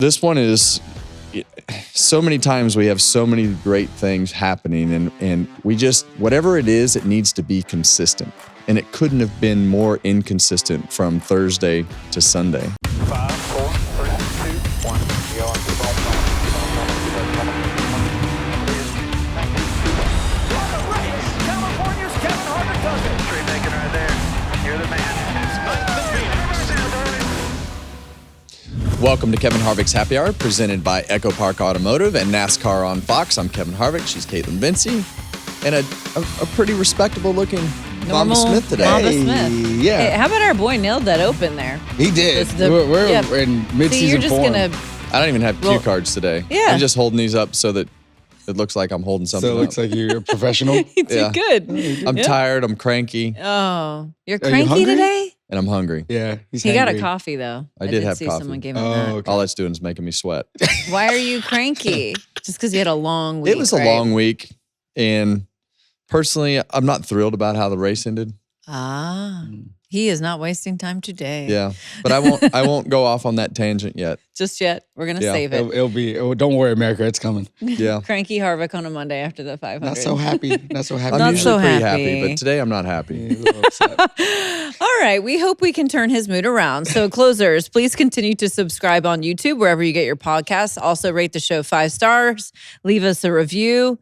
This one is so many times we have so many great things happening and we just, whatever it is, it needs to be consistent. And it couldn't have been more inconsistent from Thursday to Sunday. 5, 4, 3, 2, 1. We are California's Kevin Harvick does it. Tree making right there. You're the man. Welcome to Kevin Harvick's Happy Hour, presented by Echo Park Automotive and NASCAR on Fox. I'm Kevin Harvick. She's Kaitlyn Vincie. And a pretty respectable looking Mamba Smith today. Mamba Smith. Yeah. Hey, how about our boy nailed that open there? He did. We're in mid-season See, you're just form. gonna. I don't even have cue cards today. Yeah. I'm just holding these up so that it looks like I'm holding something So it looks up. like you're a professional. You did Yeah. good. I'm Yeah. tired. I'm cranky. Oh, you're Are you cranky hungry? today? And I'm hungry. Yeah. He's He got a hangry. coffee though. I did have see coffee. Someone gave him Oh, that. okay. All that's doing is making me sweat. Why are you cranky? Just because you had a long week. It was a right? long week. And personally, I'm not thrilled about how the race ended. Ah, he is not wasting time today. Yeah. But I won't go off on that tangent yet. Just yet. We're gonna Yeah. save it. It'll be. Don't worry, America. It's coming. Yeah. Cranky Harvick on a Monday after the 500. Not so happy. Not so happy. I'm Not usually so pretty happy. but today I'm not Yeah, happy. a little upset. All right, we hope we can turn his mood around. So, closers, please continue to subscribe on YouTube, wherever you get your podcasts. Also, rate the show 5 stars, leave us a review,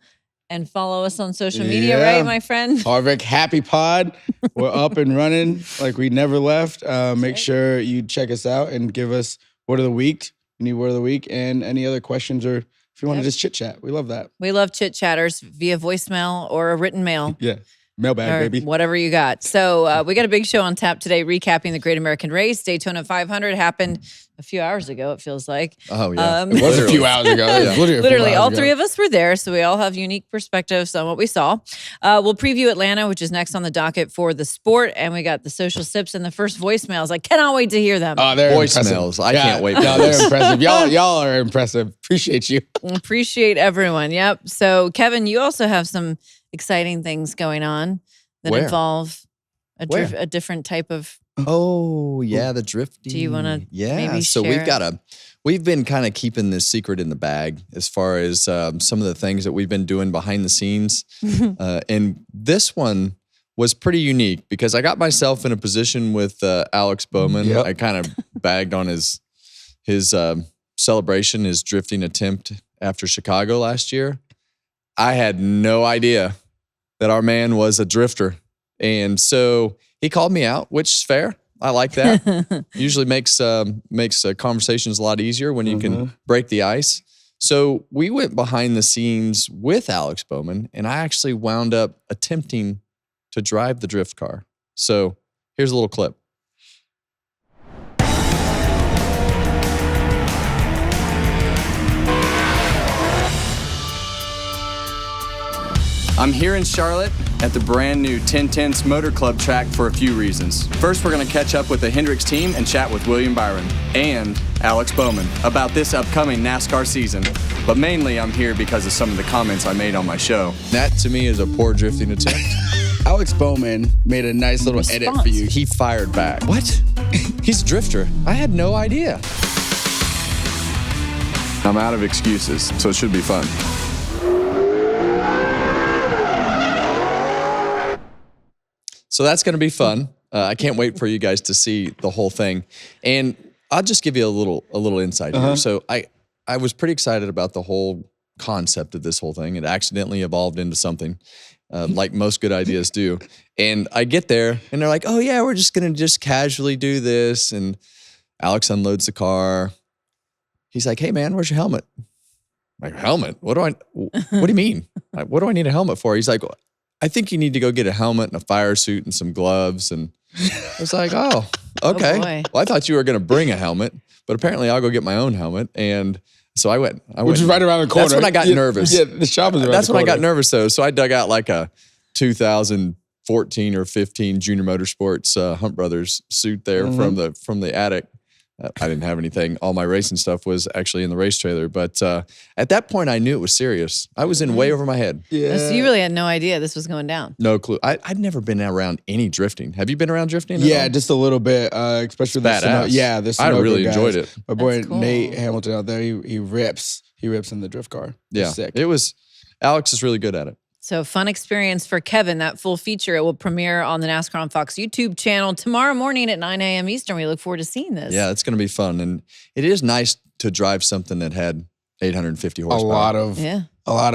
and follow us on social media, Yeah. right, my friend? Harvick Happy Pod. We're up and running like we never left. Make sure you check us out and give us word of the week. You need word of the week and any other questions, or if you want to just chit chat. We love that. We love chit chatters via voicemail or a written mail. Yeah. Mailbag, Or baby. whatever you got. So we got a big show on tap today, recapping the Great American Race. Daytona 500 happened a few hours ago, it feels like. Oh, yeah. Um, It was a Literally. few hours ago. It was literally a few Literally, hours all ago. three of us were there, so we all have unique perspectives on what we saw. We'll preview Atlanta, which is next on the docket for the sport, and we got the social sips and the first voicemails. I cannot wait to hear them. Oh, they're Voicemails. impressive. I can't wait for No, this. they're impressive. Y'all are impressive. Appreciate you. Appreciate everyone. Yep. So, Kevin, you also have some exciting things going on that Where? involve Where? a different type of. Oh, yeah, the drifting. Do you wanna Yeah, maybe so share we've been kind of keeping this secret in the bag as far as some of the things that we've been doing behind the scenes. And this one was pretty unique because I got myself in a position with Alex Bowman. Yep. I kind of bagged on his celebration, his drifting attempt after Chicago last year. I had no idea that our man was a drifter. And so he called me out, which is fair. I like that. Usually makes conversations a lot easier when you can break the ice. So we went behind the scenes with Alex Bowman, and I actually wound up attempting to drive the drift car. So here's a little clip. I'm here in Charlotte at the brand new 1010s Motor Club track for a few reasons. First, we're going to catch up with the Hendricks team and chat with William Byron and Alex Bowman about this upcoming NASCAR season. But mainly, I'm here because of some of the comments I made on my show. That to me is a poor drifting attempt. Alex Bowman made a nice little edit for you. He fired back. What? He's a drifter. I had no idea. I'm out of excuses, so it should be fun. So that's going to be fun. I can't wait for you guys to see the whole thing. And I'll just give you a little insight here. So I was pretty excited about the whole concept of this whole thing. It accidentally evolved into something like most good ideas do. And I get there and they're like, oh yeah, we're just going to just casually do this. And Alex unloads the car. He's like, hey man, where's your helmet? I'm like, helmet? What do you mean? Like, what do I need a helmet for? He's like, I think you need to go get a helmet and a fire suit and some gloves. And I was like, oh, okay. boy. Well, I thought you were going to bring a helmet, but apparently I'll go get my own helmet. And so I went. Which is right around the corner. That's when I got nervous. Yeah, the shop is around That's the when I corner. got nervous though. So I dug out like a 2014 or 15 Junior Motorsports Hunt Brothers suit there from the attic. I didn't have anything. All my racing stuff was actually in the race trailer. But at that point, I knew it was serious. I was in way over my head. Yeah. So you really had no idea this was going down. No clue. I'd never been around any drifting. Have you been around drifting? Yeah, at all? just a little bit, especially the badass. the I Sunoco really guys. enjoyed it. My boy That's cool. Nate Hamilton out there, he rips in the drift car. Yeah, Sick. it was. Alex is really good at it. So fun experience for Kevin. That full feature, it will premiere on the NASCAR on Fox YouTube channel tomorrow morning at 9 a.m. Eastern. We look forward to seeing this. Yeah, it's going to be fun, and it is nice to drive something that had 850 a horsepower. lot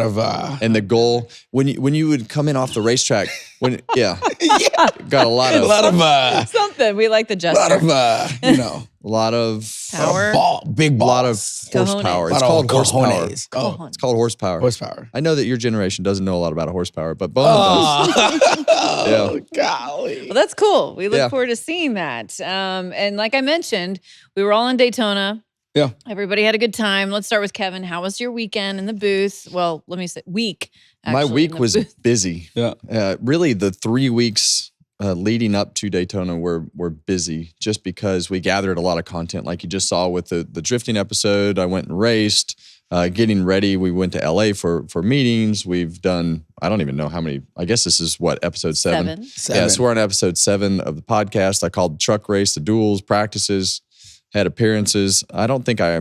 of And the goal when you would come in off the racetrack got a lot of Something. We like the gesture. a lot of Power. big a lot of balls. horsepower. Lot It's of called horsepower. cojones. Oh, It's called horsepower. horsepower. I know that your generation doesn't know a lot about a horsepower, but Bowman does. Oh, golly. Well, that's cool. We look Yeah. forward to seeing that. And like I mentioned, we were all in Daytona. Yeah. Everybody had a good time. Let's start with Kevin. How was your weekend in the booth? Well, let me say week. My actually, in week the was booth. busy. Yeah. Really, the 3 weeks leading up to Daytona were busy just because we gathered a lot of content. Like you just saw with the drifting episode, I went and raced. Getting ready, we went to LA for meetings. We've done, I don't even know how many. I guess this is what, episode 7? Yeah, so we're on episode 7 of the podcast. I called the truck race, the duels, practices, had appearances. I don't think I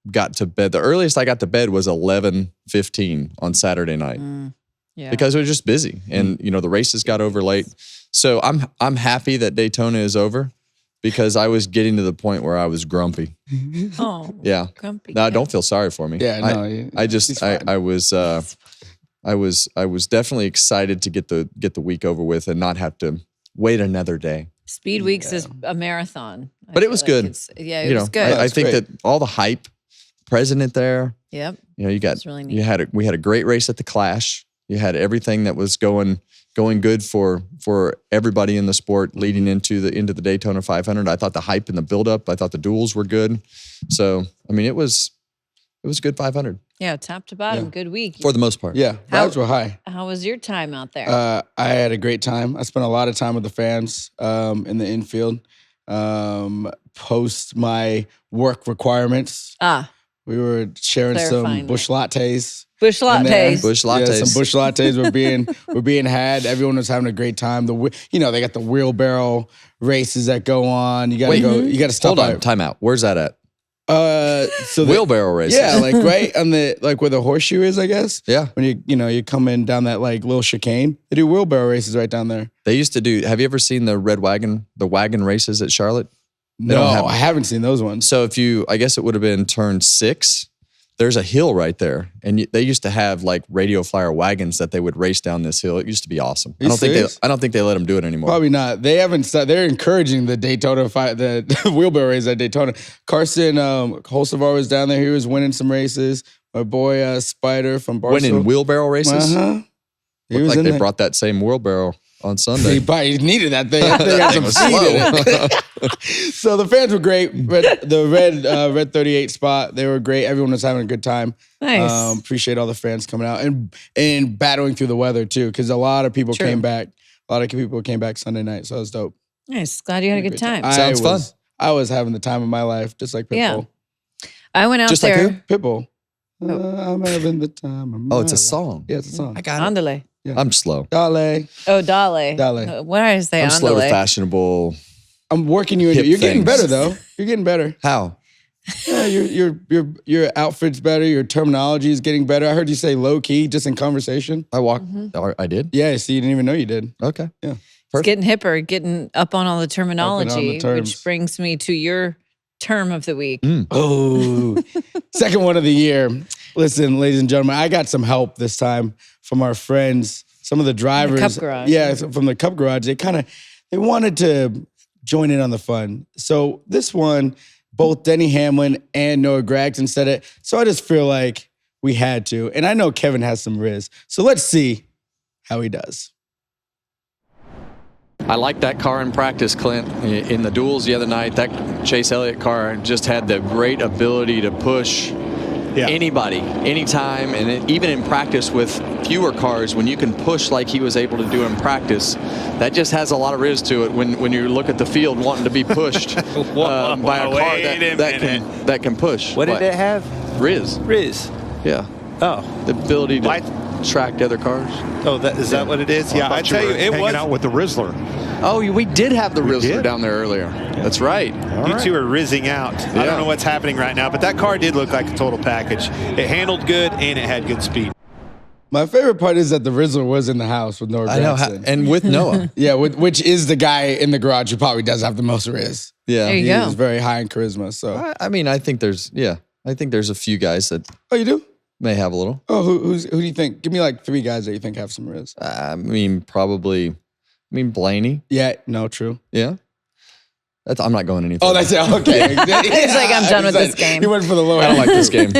got to bed. The earliest I got to bed was 11:15 on Saturday night. Yeah. Because it was just busy, and the races got over late. So I'm happy that Daytona is over because I was getting to the point where I was grumpy. Oh, Yeah. grumpy. No, don't feel sorry for me. Yeah, no. I was definitely excited to get the week over with and not have to wait another day. Speed Weeks is a marathon. I But it feel was like good. It was good. I think great. that all the hype, president there. Yep. You got It's really neat. we had a great race at the Clash. You had everything that was going good for everybody in the sport leading into the Daytona 500. I thought the hype and the buildup. I thought the duels were good. So I mean, it was a good 500 Yeah, top to bottom, good week. for the most part. Yeah, vibes were high. How was your time out there? I had a great time. I spent a lot of time with the fans in the infield. Post my work requirements, we were sharing Clarifying some bush lattes. Bush in there. lattes. Bush Yeah, lattes. some bush lattes were being had. Everyone was having a great time. They got the wheelbarrow races that go on. You gotta go. You gotta stop. Hold on, time out. Where's that at? So Wheelbarrow races. Yeah, like right on the where the horseshoe is, I guess. Yeah. When you come in down that little chicane, they do wheelbarrow races right down there. They used to do. Have you ever seen the wagon races at Charlotte? They No, don't have- I haven't seen those ones. So I guess it would have been turn 6. There's a hill right there, and they used to have like radio flyer wagons that they would race down this hill. It used to be awesome. I don't think they let them do it anymore. Probably not. They haven't. They're encouraging the Daytona the wheelbarrow race at Daytona. Carson Holsevar was down there. He was winning some races. My boy Spider from Barcelona. Winning wheelbarrow races. He Looked was like in they there. brought that same wheelbarrow on He Sunday. probably needed that thing. They got some was speed in slow. it. So the fans were great. The red 38 spot, they were great. Everyone was having a good time. Nice. Appreciate all the fans coming out and battling through the weather too, because a lot of people True. came back. A lot of people came back Sunday night, so it was dope. Nice. Glad you had a good time. Sounds fun. I was having the time of my life, just like Pitbull. Yeah. I went out Just like there. who? Pitbull. I'm having the time of my Oh, it's a life. song. Yeah, it's a song. I got it. Andale. I'm slow. Dale. Oh, Dale. Dale. What did I say? I'm slow to Andale. fashionable. I'm working you into Hip it. You're getting things. better though. You're getting better. How? Yeah, your outfit's better. Your terminology is getting better. I heard you say low key just in conversation. I walk. Mm-hmm. I did. Yeah, so you didn't even know you did. Okay. Yeah. It's getting hipper, getting up on all the terminology, terms. which brings me to your term of the week. Oh, second one of the year. Listen, ladies and gentlemen, I got some help this time from our friends, some of the drivers. Cup Garage. Yeah, from the Cup Garage. They wanted to join in on the fun. So this one, both Denny Hamlin and Noah Gragson said it. So I just feel like we had to. And I know Kevin has some riz. So let's see how he does. I liked that car in practice, Clint. In the duels the other night, that Chase Elliott car just had the great ability to push anybody, anytime, and even in practice with fewer cars, when you can push like he was able to do in practice, that just has a lot of riz to it when you look at the field wanting to be pushed by a car that can push. What did it have? Riz. Riz. Yeah. Oh. The ability to track other cars. Oh, is that what it is? Yeah, I tell you, it was out with the Rizzler. Oh, we did have the Rizzler down there earlier. That's right. You two are rizzing out. I don't know what's happening right now, but that car did look like a total package. It handled good and it had good speed. My favorite part is that the Rizzler was in the house with Noah Grandson. And with Noah. Yeah, which is the guy in the garage who probably does have the most riz. Yeah. There you He go. is very high in charisma. So I mean, I think there's a few guys that Oh, you do? may have a little. Oh, who do you think? Give me like 3 guys that you think have some riz. I mean, Blaney. Yeah, no, true. Yeah. I'm not going any Oh, further. that's it. Okay. He's like, I'm done with this game. He went for the low I don't like this game.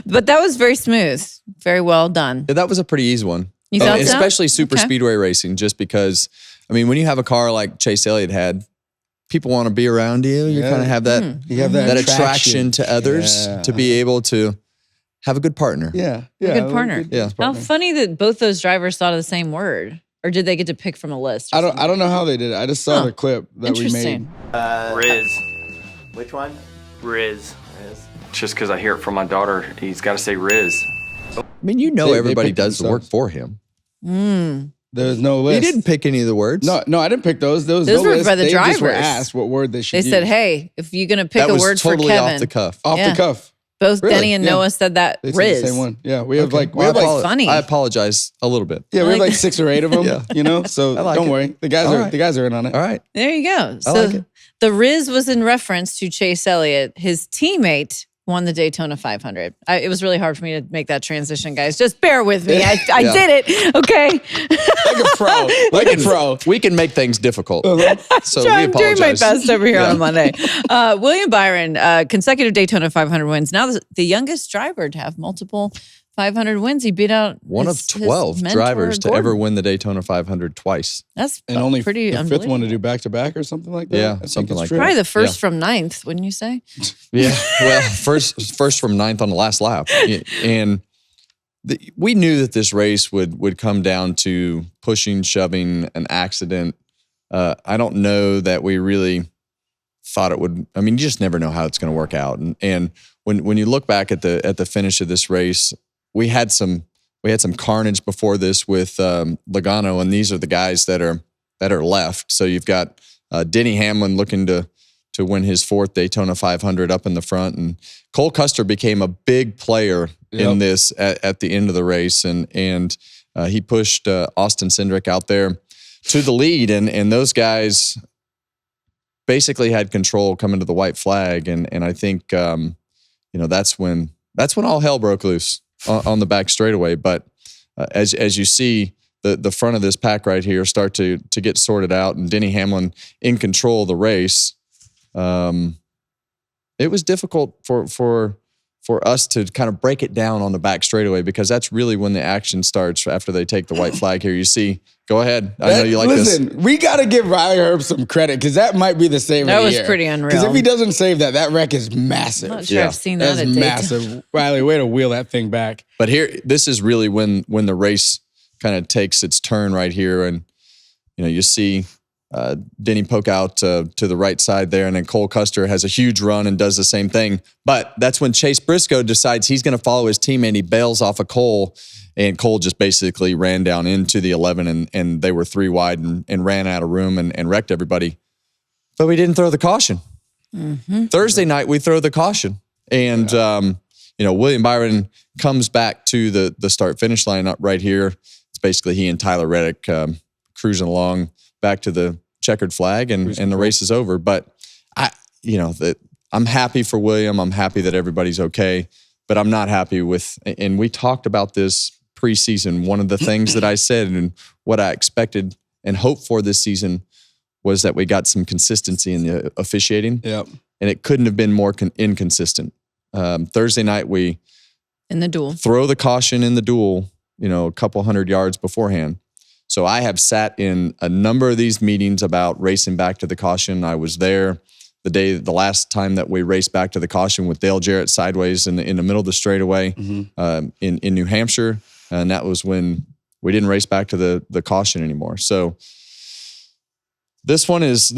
But that was very smooth. Very well done. That was a pretty easy one. You thought so? Especially super Okay. speedway racing, just because, I mean, when you have a car like Chase Elliott had, people want to be around you. You kind of have that, You have that attraction to others to be able to have a good partner. Yeah. A good partner. Yeah. How funny that both those drivers thought of the same word. Or did they get to pick from a list? or I something? don't know how they did it. I just saw the clip that we made. Interesting. Riz. Which one? Riz. Just because I hear it from my daughter, he's got to say Riz. I mean, They everybody picked does the work themselves. for him. There's no He list. didn't pick any of the words. No, I didn't pick those. Those Those no were list. by the They just were drivers. asked what word they should They use. said, hey, if you're going to pick that a was word totally for Kevin. off the cuff. Off Yeah. the cuff. Both Really? Denny and Yeah. Noah said that They said Riz. the same one. Yeah, we have like Well, funny. I apologize a little bit. we have like like 6 or 8 of them. Yeah. You know, so like don't it. worry. The guys All are right. the guys are in on it. All right. There you go. So like it. the Riz was in reference to Chase Elliott. His teammate won the Daytona 500. It was really hard for me to make that transition, guys. Just bear with me. I Yeah. did it. Okay. Like a pro. Like a pro. We can make things difficult. So we I'm doing my apologize. best over here on Monday. William Byron, consecutive Daytona 500 wins. Now the youngest driver to have multiple 500 wins. He beat out One of 12 mentor, drivers to Gordon. ever win the Daytona 500 twice. That's And only pretty the 5th one to unbelievable. do back to back or something like that. Yeah, I think something it's like true. Probably the first from 9th, wouldn't you say? Yeah. Well, first from 9th on the last lap. And we knew that this race would come down to pushing, shoving, an accident. I don't know that we really thought it would. I mean, you just never know how it's going to work out. And when you look back at the finish of this race, we had some carnage before this with Logano, and these are the guys that are left. So you've got Denny Hamlin looking to win his 4th Daytona 500 up in the front, and Cole Custer became a big player in this at the end of the race, and he pushed Austin Cindric out there to the lead, and those guys basically had control coming to the white flag, and I think that's when all hell broke loose on the back straightaway. But as you see the front of this pack right here start to get sorted out, and Denny Hamlin in control of the race, it was difficult for us to kind of break it down on the back straightaway, because that's really when the action starts after they take the white flag here. You see, go ahead. I know you like this. Listen, we got to give Riley Herb some credit, because that might be the save That of the was year. pretty unreal. Because if he doesn't save that wreck is massive. I'm not sure I've seen that That's at Daytona. massive. Riley, way to wheel that thing back. But here, this is really when the race kind of takes its turn right here, and you see Denny poke out to the right side there, and then Cole Custer has a huge run and does the same thing. But that's when Chase Briscoe decides he's going to follow his teammate, and he bails off of Cole, and Cole just basically ran down into the 11, and they were 3 wide and ran out of room and wrecked everybody. But we didn't throw the caution. Mm-hmm. Thursday night, we throw the caution. And, William Byron comes back to the start-finish line up right here. It's basically he and Tyler Reddick cruising along back to the checkered flag, and the race is over. But I'm happy for William. I'm happy that everybody's okay, but I'm not happy with, and we talked about this preseason. One of the things that I said and what I expected and hoped for this season was that we got some consistency in the officiating. Yep. And it couldn't have been more inconsistent. Thursday night, we In the duel. throw the caution in the duel, a couple 100 yards beforehand. So I have sat in a number of these meetings about racing back to the caution. I was there. the last time that we raced back to the caution with Dale Jarrett sideways in the middle of the straightaway in New Hampshire. And that was when we didn't race back to the caution anymore. So this one is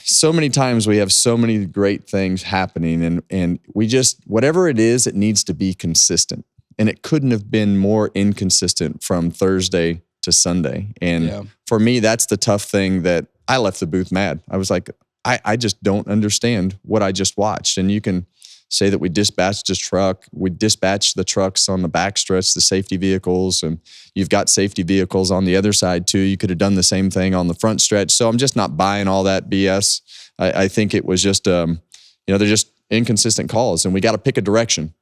so many times we have so many great things happening, and we just, whatever it is, it needs to be consistent. And it couldn't have been more inconsistent from Thursday to Sunday. And for me, that's the tough thing that I left the booth mad. I was like, I just don't understand what I just watched. And you can say that we dispatched a truck. We dispatched the trucks on the backstretch, the safety vehicles, and you've got safety vehicles on the other side too. You could have done the same thing on the front stretch. So I'm just not buying all that BS. I think it was just, they're just inconsistent calls, and we got to pick a direction.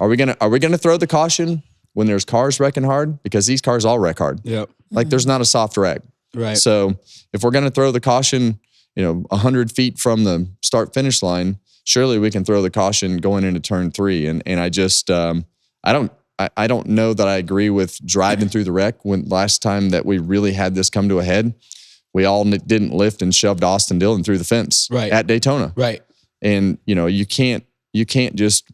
Are we gonna throw the caution when there's cars wrecking hard? Because these cars all wreck hard. Yep. Like there's not a soft wreck. Right. So if we're gonna throw the caution, 100 feet from the start finish line, surely we can throw the caution going into turn 3. And I just, I don't know that I agree with driving through the wreck. When last time that we really had this come to a head, we all didn't lift and shoved Austin Dillon through the fence at Daytona. Right. And, you can't just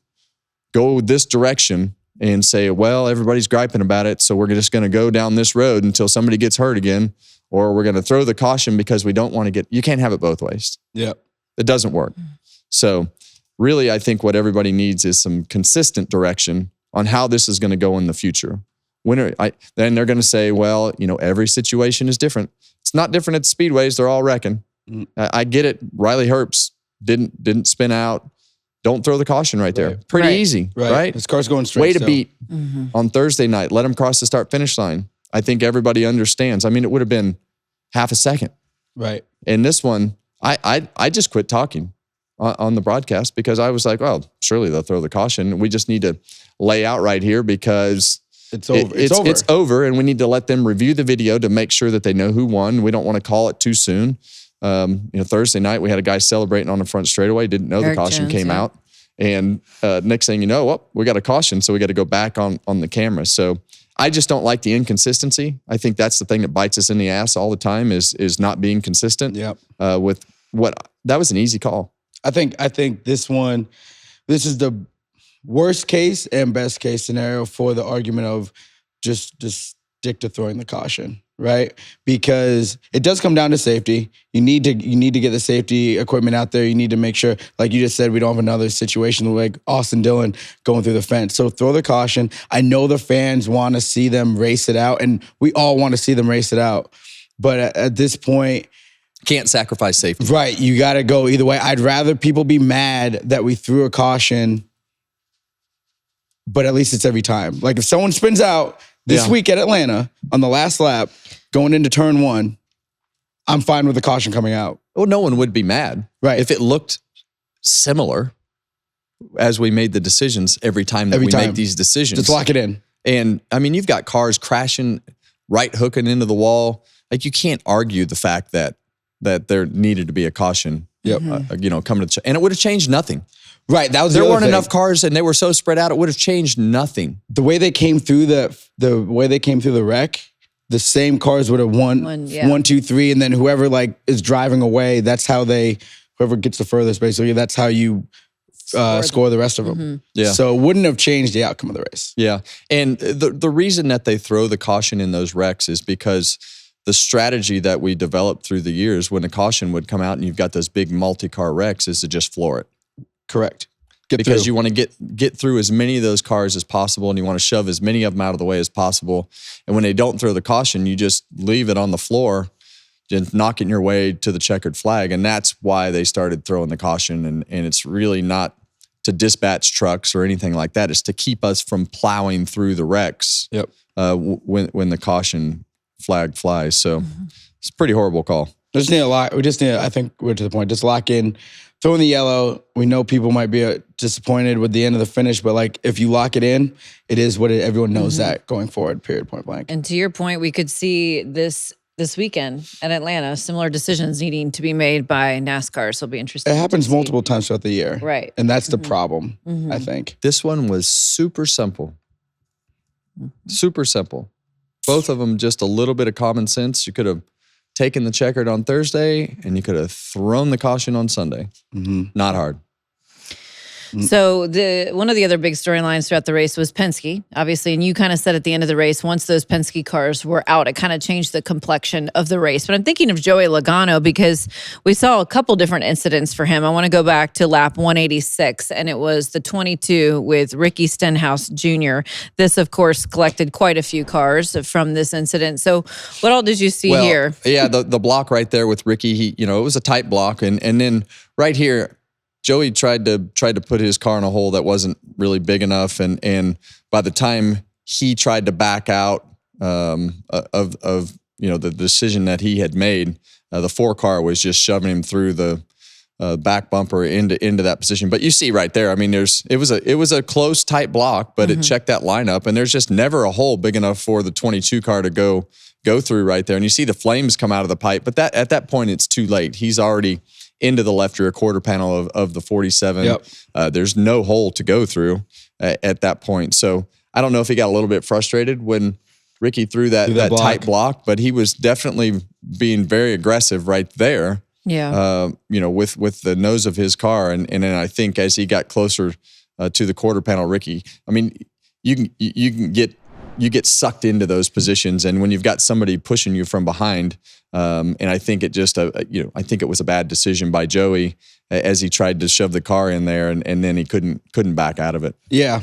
go this direction and say, well, everybody's griping about it, so we're just going to go down this road until somebody gets hurt again, or we're going to throw the caution because we don't want to you can't have it both ways. Yeah. It doesn't work. So really, I think what everybody needs is some consistent direction on how this is going to go in the future. Then they're going to say, well, every situation is different. It's not different at the speedways. They're all wrecking. I get it. Riley Herbst didn't spin out. Don't throw the caution right there. Pretty easy, right? His car's going straight. Way to beat on Thursday night. Let him cross the start finish line. I think everybody understands. I mean, it would have been half a second. Right. And this one, I just quit talking on the broadcast because I was like, well, surely they'll throw the caution. We just need to lay out right here because it's over. It's over, and we need to let them review the video to make sure that they know who won. We don't want to call it too soon. Thursday night we had a guy celebrating on the front straightaway, didn't know the caution came out, and next thing you know, we got a caution, so we got to go back on the camera. So I just don't like the inconsistency. I think that's the thing that bites us in the ass all the time is not being consistent. Yep. With that was an easy call. I think this is the worst case and best case scenario for the argument of just stick to throwing the caution, right? Because it does come down to safety. You need to get the safety equipment out there. You need to make sure, like you just said, we don't have another situation like Austin Dillon going through the fence. So throw the caution. I know the fans want to see them race it out, and we all want to see them race it out. But at this point, can't sacrifice safety. Right. You got to go either way. I'd rather people be mad that we threw a caution, but at least it's every time. Like if someone spins out this week at Atlanta on the last lap going into turn 1, I'm fine with the caution coming out. Well, no one would be mad. Right. If it looked similar as we made the decisions every time that we make these decisions. Just lock it in. And I mean, you've got cars crashing, right hooking into the wall. Like you can't argue the fact that there needed to be a caution, coming to, and it would have changed nothing. Right, that was there weren't enough cars, and they were so spread out. It would have changed nothing. The way they came through the wreck, the same cars would have won 1, 2, 3, and then whoever is driving away, that's how whoever gets the furthest, basically, that's how you score the rest of them. Mm-hmm. Yeah. So it wouldn't have changed the outcome of the race. Yeah, and the reason that they throw the caution in those wrecks is because the strategy that we developed through the years when the caution would come out and you've got those big multi-car wrecks is to just floor it. Correct. Because you want to get through as many of those cars as possible, and you want to shove as many of them out of the way as possible. And when they don't throw the caution, you just leave it on the floor, just knocking your way to the checkered flag. And that's why they started throwing the caution. And it's really not to dispatch trucks or anything like that. It's to keep us from plowing through the wrecks when the caution flag flies. So it's a pretty horrible call. I think we're to the point. Just lock in, throw in the yellow. We know people might be disappointed with the end of the finish, but if you lock it in, it is what everyone knows that going forward, period, point blank. And to your point, we could see this weekend at Atlanta, similar decisions needing to be made by NASCAR. So it'll be interesting. It happens multiple times throughout the year. Right. And that's the problem, I think. This one was super simple. Super simple. Both of them just a little bit of common sense. You could have taken the checkered on Thursday, and you could have thrown the caution on Sunday. Not hard. So one of the other big storylines throughout the race was Penske, obviously, and you kind of said at the end of the race, once those Penske cars were out, it kind of changed the complexion of the race. But I'm thinking of Joey Logano because we saw a couple different incidents for him. I want to go back to lap 186, and it was the 22 with Ricky Stenhouse Jr. This, of course, collected quite a few cars from this incident. So what all did you see here? Yeah, the block right there with Ricky, it was a tight block, and then right here, Joey tried to put his car in a hole that wasn't really big enough, and by the time he tried to back out of the decision that he had made, the 4 car was just shoving him through the back bumper into that position. But you see right there, I mean, it was a close, tight block, but it checked that lineup, and there's just never a hole big enough for the 22 car to go through right there. And you see the flames come out of the pipe, but at that point it's too late. He's already into the left rear quarter panel of the 47. Yep. There's no hole to go through at that point. So I don't know if he got a little bit frustrated when Ricky threw that tight block, but he was definitely being very aggressive right there. Yeah. With the nose of his car. And then I think as he got closer to the quarter panel, Ricky, I mean, you get sucked into those positions, and when you've got somebody pushing you from behind, and I think it just, I think it was a bad decision by Joey as he tried to shove the car in there, and then he couldn't back out of it. Yeah.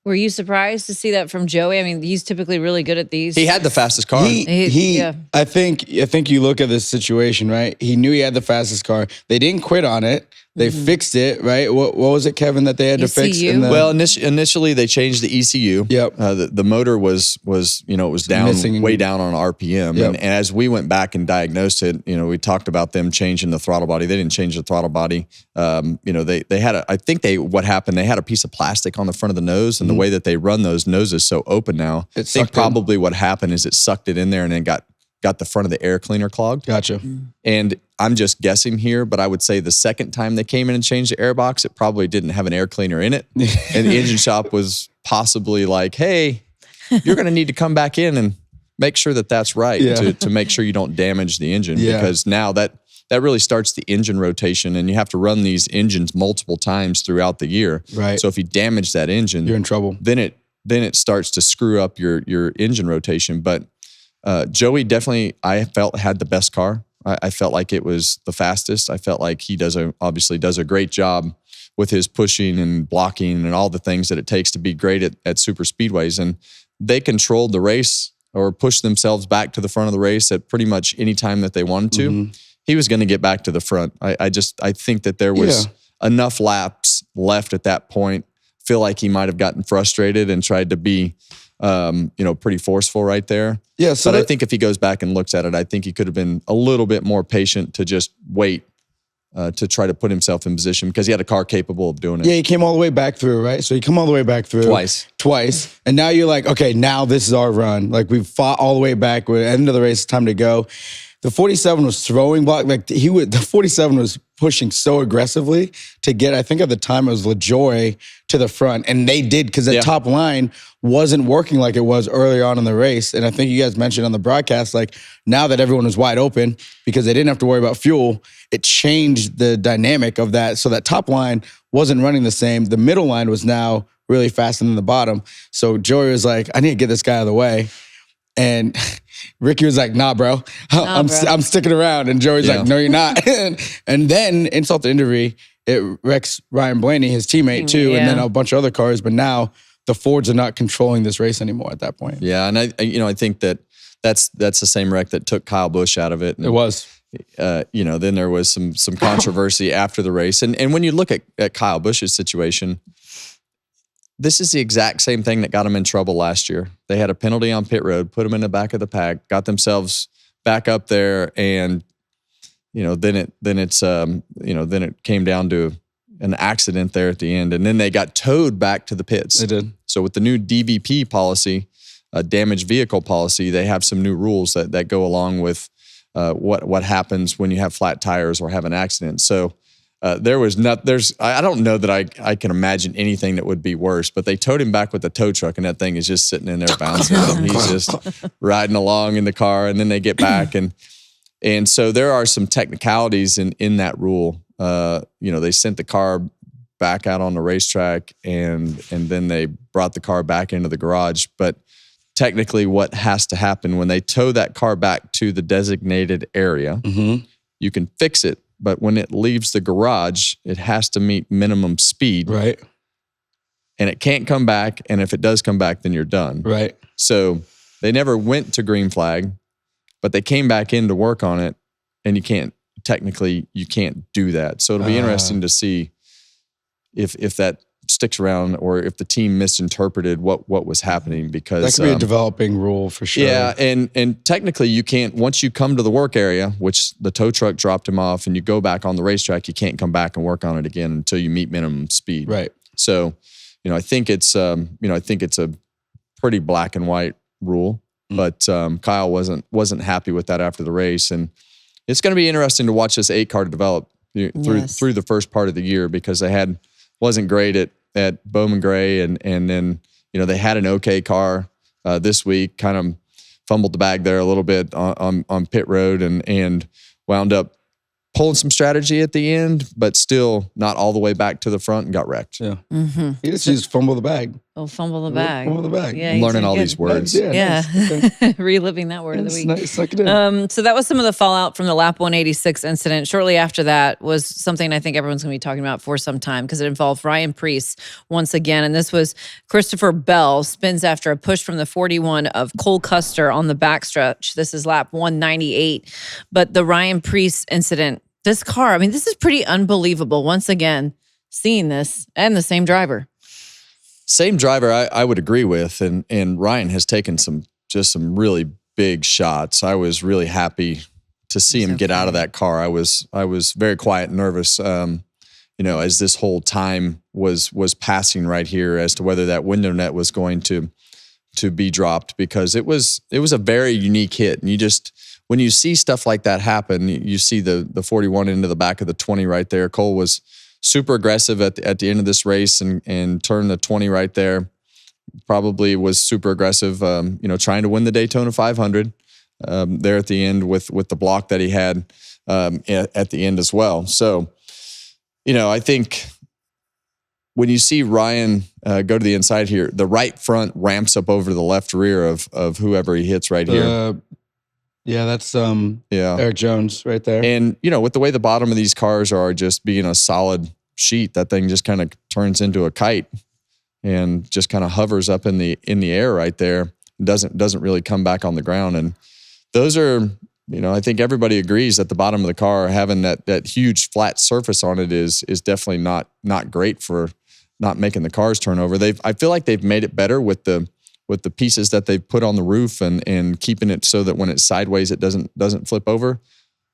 Were you surprised to see that from Joey? I mean, he's typically really good at these. He had the fastest car. I think you look at this situation, right? He knew he had the fastest car. They didn't quit on it. They fixed it, right? What was it, Kevin, that they had to fix? Well, initially they changed the ECU. Yep. The motor was down, way down on RPM. Yep. And as we went back and diagnosed it, we talked about them changing the throttle body. They didn't change the throttle body. They had what happened, they had a piece of plastic on the front of the nose, and the way that they run those noses so open now, I think probably what happened is it sucked it in there and then got the front of the air cleaner clogged. Gotcha. And I'm just guessing here, but I would say the second time they came in and changed the air box, it probably didn't have an air cleaner in it. And the engine shop was possibly like, hey, you're going to need to come back in and make sure that that's right to make sure you don't damage the engine. Because now that really starts the engine rotation, and you have to run these engines multiple times throughout the year. Right. So if you damage that engine, you're in trouble. Then it starts to screw up your engine rotation. But Joey definitely, I felt, had the best car. I felt like it was the fastest. I felt like he obviously does a great job with his pushing and blocking and all the things that it takes to be great at super speedways. And they controlled the race or pushed themselves back to the front of the race at pretty much any time that they wanted to. He was going to get back to the front. I think that there was enough laps left at that point. Feel like he might have gotten frustrated and tried to be pretty forceful right there. Yeah, so but I think if he goes back and looks at it, I think he could have been a little bit more patient to just wait to try to put himself in position, because he had a car capable of doing it. Yeah, he came all the way back through, right? So you come all the way back through. Twice. And now you're like, okay, now this is our run. Like, we've fought all the way back. We're at the end of the race, it's time to go. The 47 was throwing block. Like, the 47 was pushing so aggressively to get, I think at the time it was LaJoy to the front. And they did, because the top line wasn't working like it was earlier on in the race. And I think you guys mentioned on the broadcast, like, now that everyone was wide open because they didn't have to worry about fuel, it changed the dynamic of that. So that top line wasn't running the same. The middle line was now really faster than the bottom. So Joey was like, I need to get this guy out of the way. And Ricky was like, nah, bro, I'm sticking around. And Joey's like, no, you're not. And then, insult to injury, it wrecks Ryan Blaney, his teammate, too, and then a bunch of other cars. But now the Fords are not controlling this race anymore at that point. Yeah, and I think that's the same wreck that took Kyle Busch out of it. And, it was. Then there was some controversy after the race. And when you look at Kyle Busch's situation, this is the exact same thing that got him in trouble last year. They had a penalty on pit road, put him in the back of the pack, got themselves back up there, and then it came down to an accident there at the end, and then they got towed back to the pits. They did. So with the new DVP policy, damaged vehicle policy, they have some new rules that go along with what happens when you have flat tires or have an accident. So. I don't know that I can imagine anything that would be worse, but they towed him back with the tow truck, and that thing is just sitting in there bouncing. He's just riding along in the car, and then they get back, and And so there are some technicalities in that rule. They sent the car back out on the racetrack and then they brought the car back into the garage. But technically what has to happen when they tow that car back to the designated area, you can fix it. But when it leaves the garage, it has to meet minimum speed. Right. And it can't come back. And if it does come back, then you're done. Right. So they never went to green flag, but they came back in to work on it. And you can't do that. So it'll be interesting to see if that sticks around or if the team misinterpreted what was happening, because that could be a developing rule for sure. Yeah, and technically you can't, once you come to the work area, which the tow truck dropped him off, and you go back on the racetrack, you can't come back and work on it again until you meet minimum speed. Right. So, I think it's a pretty black and white rule, but Kyle wasn't happy with that after the race, and it's going to be interesting to watch this 8 car develop through the first part of the year, because they wasn't great at Bowman Gray, and then they had an okay car this week, kind of fumbled the bag there a little bit on pit road, and wound up pulling some strategy at the end, but still not all the way back to the front and got wrecked. Yeah, he just fumble the bag. Oh, fumble the bag. Fumble the bag. Yeah, I'm learning all these words. Yeah. Nice. Okay. Reliving that word of the week. Nice. Suck it in. So that was some of the fallout from the lap 186 incident. Shortly after that was something I think everyone's going to be talking about for some time, because it involved Ryan Preece once again. And this was Christopher Bell spins after a push from the 41 of Cole Custer on the backstretch. This is lap 198. But the Ryan Preece incident, this car, this is pretty unbelievable. Once again, seeing this, and the same driver. Same driver, I would agree with, and Ryan has taken some really big shots. I was really happy to see him get out of that car. I was very quiet and nervous, as this whole time was passing right here, as to whether that window net was going to be dropped, because it was a very unique hit. And when you see stuff like that happen, you see the 41 into the back of the 20 right there. Cole was super aggressive at the end of this race and turned the 20 right there. Probably was super aggressive, trying to win the Daytona 500 there at the end with the block that he had at the end as well. So, I think when you see Ryan go to the inside here, the right front ramps up over the left rear of whoever he hits right here. Yeah, that's Eric Jones right there. And, with the way the bottom of these cars are just being a solid sheet, that thing just kind of turns into a kite and just kind of hovers up in the air right there. Doesn't really come back on the ground. And those are, I think everybody agrees that the bottom of the car, having that huge flat surface on it is definitely not great for not making the cars turn over. I feel like they've made it better with the pieces that they've put on the roof and keeping it so that when it's sideways, it doesn't flip over.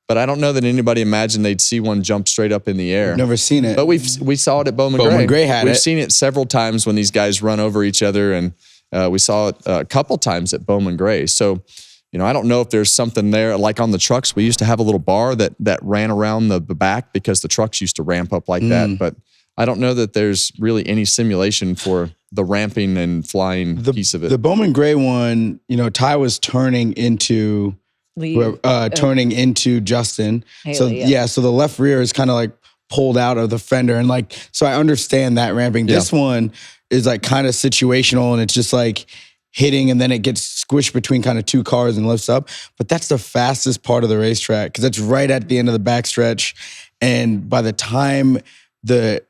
But I don't know that anybody imagined they'd see one jump straight up in the air. I've never seen it. But we saw it at Bowman Gray. Bowman Gray had it. We've seen it several times when these guys run over each other, and we saw it a couple times at Bowman Gray. So, I don't know if there's something there. Like on the trucks, we used to have a little bar that ran around the back because the trucks used to ramp up like that. But I don't know that there's really any simulation for the ramping and flying piece of it. The Bowman Gray one, Ty was turning into Justin. Haley, so the left rear is kind of like pulled out of the fender, and so I understand that ramping. Yeah. This one is like kind of situational, and it's just like hitting, and then it gets squished between kind of two cars and lifts up. But that's the fastest part of the racetrack, because it's right at the end of the backstretch, and by the time the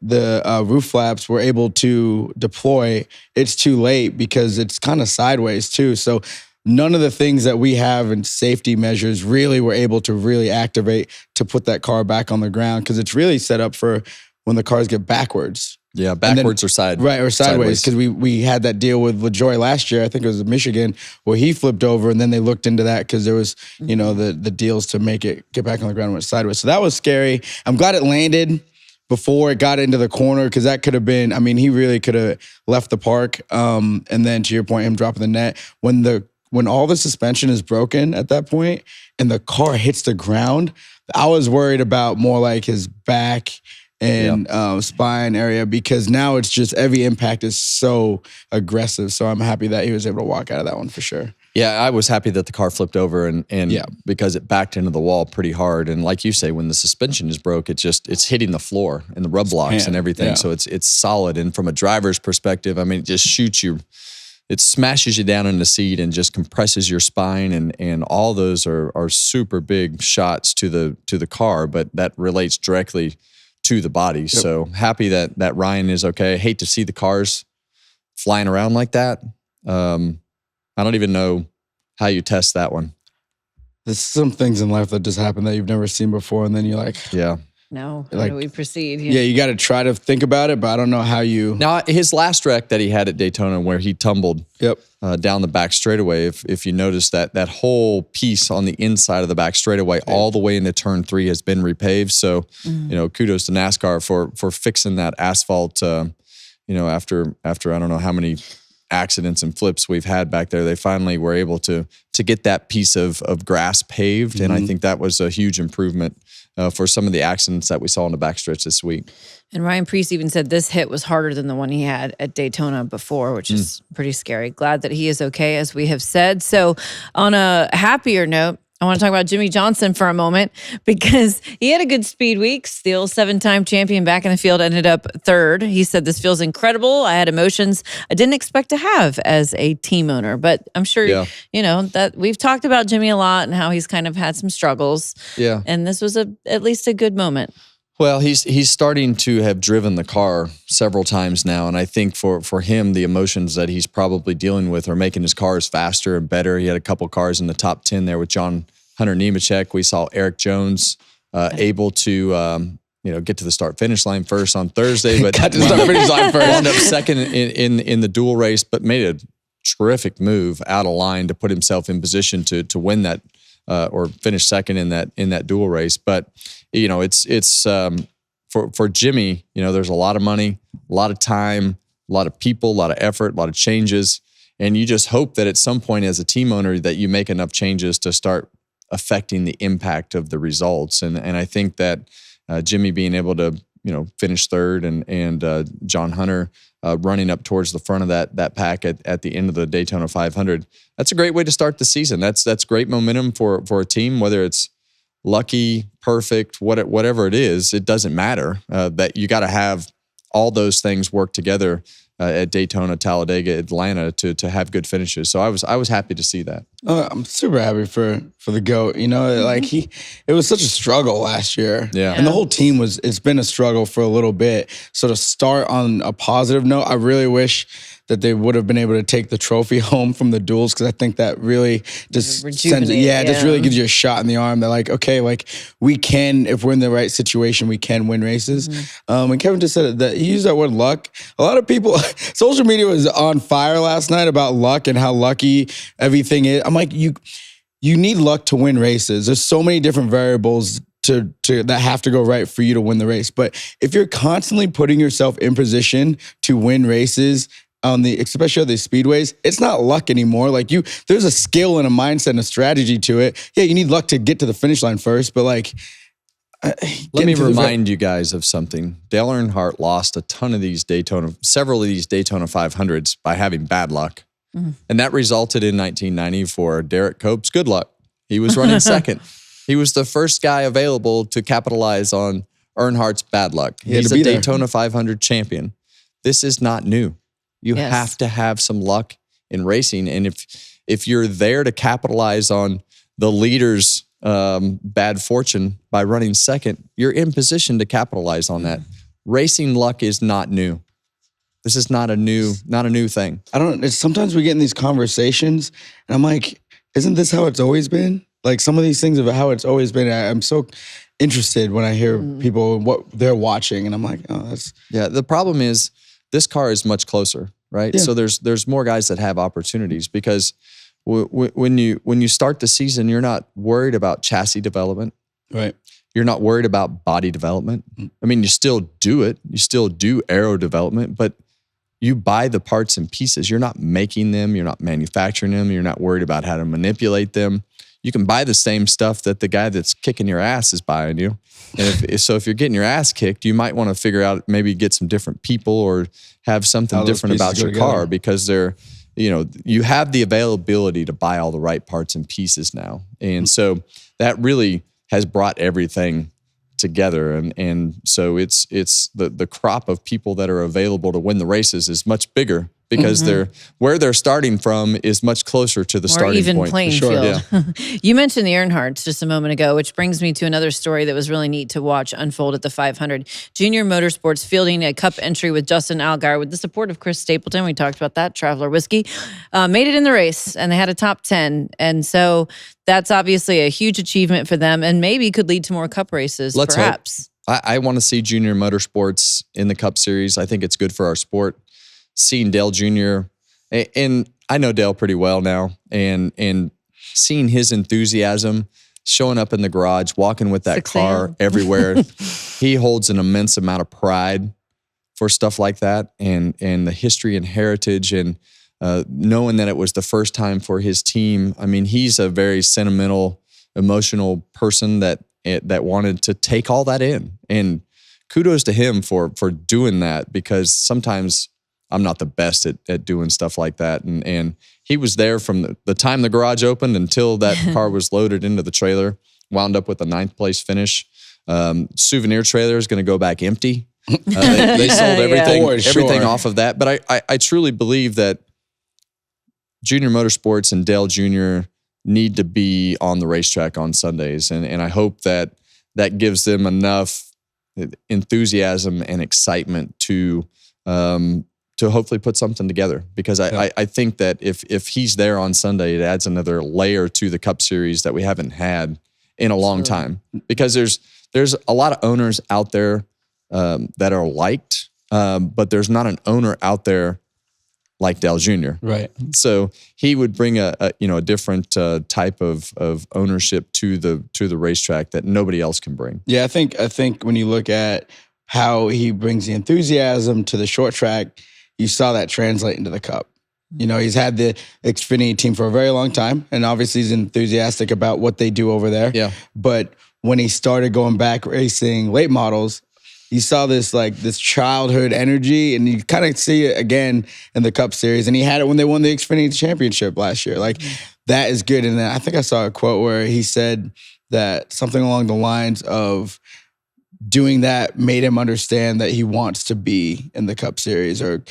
roof flaps were able to deploy, it's too late because it's kind of sideways too. So none of the things that we have in safety measures really were able to really activate to put that car back on the ground, because it's really set up for when the cars get backwards. Yeah, backwards or side. Right, or sideways, because we had that deal with LaJoy last year, I think it was in Michigan, where he flipped over, and then they looked into that because there was, the deals to make it get back on the ground and went sideways. So that was scary. I'm glad it landed before it got into the corner, because that could have been, he really could have left the park. And then to your point, him dropping the net, when all the suspension is broken at that point and the car hits the ground, I was worried about more like his back and spine area, because now it's just every impact is so aggressive. So I'm happy that he was able to walk out of that one for sure. Yeah, I was happy that the car flipped over and because it backed into the wall pretty hard. And like you say, when the suspension is broke, it's hitting the floor and the rub blocks and everything. Yeah. So it's solid. And from a driver's perspective, I mean, it just shoots you. It smashes you down in the seat and just compresses your spine, and all those are super big shots to the car, but that relates directly to the body. Yep. So happy that Ryan is okay. I hate to see the cars flying around like that. I don't even know how you test that one. There's some things in life that just happen that you've never seen before, and then you're like, no, how like, do we proceed? Yeah, you got to try to think about it, but I don't know how you. Now, his last wreck that he had at Daytona, where he tumbled down the back straightaway, if you notice that whole piece on the inside of the back straightaway, all the way into turn 3 has been repaved. So, kudos to NASCAR for fixing that asphalt. After I don't know how many accidents and flips we've had back there, they finally were able to get that piece of grass paved, and I think that was a huge improvement for some of the accidents that we saw in the backstretch this week. And Ryan Preece even said this hit was harder than the one he had at Daytona before, which is pretty scary. Glad that he is okay, as we have said. So on a happier note, I want to talk about Jimmie Johnson for a moment, because he had a good speed week. Still 7-time champion back in the field, ended up 3rd. He said, "This feels incredible. I had emotions I didn't expect to have as a team owner." But I'm sure, that we've talked about Jimmie a lot and how he's kind of had some struggles. Yeah. And this was at least a good moment. Well, he's starting to have driven the car several times now, and I think for him, the emotions that he's probably dealing with are making his cars faster and better. He had a couple cars in the top 10 there with John Hunter Nemechek. We saw Eric Jones able to get to the start-finish line first on Thursday, but got to the start-finish line first. Wound up second in the dual race, but made a terrific move out of line to put himself in position to win that or finish second in that dual race. But it's for Jimmie, there's a lot of money, a lot of time, a lot of people, a lot of effort, a lot of changes. And you just hope that at some point as a team owner that you make enough changes to start affecting the impact of the results. And I think that Jimmie being able to, finish 3rd and John Hunter running up towards the front of that pack at the end of the Daytona 500, that's a great way to start the season. That's great momentum for a team, whether it's lucky, perfect, whatever it is, it doesn't matter. That you got to have all those things work together at Daytona, Talladega, Atlanta to have good finishes. So I was happy to see that. I'm super happy for the GOAT. It was such a struggle last year. Yeah. And the whole team it's been a struggle for a little bit. So to start on a positive note, I really wish that they would have been able to take the trophy home from the duels, because I think that really just sends it. Just really gives you a shot in the arm that okay, we can, if we're in the right situation, we can win races. And Kevin just said that he used that word luck. A lot of people, social media was on fire last night about luck and how lucky everything is. I'm like, you need luck to win races. There's so many different variables to that have to go right for you to win the race. But if you're constantly putting yourself in position to win races, especially on the speedways, it's not luck anymore. There's a skill and a mindset and a strategy to it. Yeah, you need luck to get to the finish line first, but let me remind you guys of something. Dale Earnhardt lost several of these Daytona 500s by having bad luck. And that resulted in 1990 for Derek Cope's good luck. He was running second. He was the first guy available to capitalize on Earnhardt's bad luck. He's a Daytona 500 champion. This is not new. You have to have some luck in racing. And if you're there to capitalize on the leader's bad fortune by running second, you're in position to capitalize on that. Racing luck is not new. This is not a new thing. Sometimes we get in these conversations and I'm like, isn't this how it's always been? Some of these things of how it's always been, I'm so interested when I hear people, what they're watching, and I'm like, oh, that's... Yeah, the problem is this car is much closer, right? Yeah. So there's more guys that have opportunities, because when you start the season, you're not worried about chassis development. Right. You're not worried about body development. I mean, you still do it. You still do aero development, but you buy the parts and pieces. You're not making them. You're not manufacturing them. You're not worried about how to manipulate them. You can buy the same stuff that the guy that's kicking your ass is buying you. And if you're getting your ass kicked, you might want to figure out, maybe get some different people or have something different about your car, because they're you have the availability to buy all the right parts and pieces now. And so that really has brought everything together. And so it's the crop of people that are available to win the races is much bigger because where they're starting from is much closer to the starting even point. playing field. You mentioned the Earnhardts just a moment ago, which brings me to another story that was really neat to watch unfold at the 500. Junior Motorsports fielding a Cup entry with Justin Allgaier with the support of Chris Stapleton. We talked about that, Traveler Whiskey. Made it in the race, and they had a top 10. And so that's obviously a huge achievement for them and maybe could lead to more Cup races, Let's perhaps. hope. I want to see Junior Motorsports in the Cup Series. I think it's good for our sport. Seeing Dale Jr., and I know Dale pretty well now, and seeing his enthusiasm, showing up in the garage, walking with that car everywhere. He holds an immense amount of pride for stuff like that, and the history and heritage, and knowing that it was the first time for his team. I mean, he's a very sentimental, emotional person that wanted to take all that in, and kudos to him for doing that, because sometimes I'm not the best at doing stuff like that. And he was there from the time the garage opened until that car was loaded into the trailer, wound up with a 9th place finish. Souvenir trailer is going to go back empty. They sold everything off of that. But I truly believe that Junior Motorsports and Dale Jr. need to be on the racetrack on Sundays. And I hope that gives them enough enthusiasm and excitement to hopefully put something together, because I think that if he's there on Sunday, it adds another layer to the Cup Series that we haven't had in a long time. Because there's a lot of owners out there that are liked, but there's not an owner out there like Dale Jr. Right. So he would bring a different type of ownership to the racetrack that nobody else can bring. Yeah, I think when you look at how he brings the enthusiasm to the short track, you saw that translate into the Cup. He's had the Xfinity team for a very long time, and obviously he's enthusiastic about what they do over there. Yeah. But when he started going back racing late models, you saw this childhood energy, and you kind of see it again in the Cup Series. And he had it when they won the Xfinity Championship last year. That is good. And then I think I saw a quote where he said that something along the lines of doing that made him understand that he wants to be in the Cup Series, or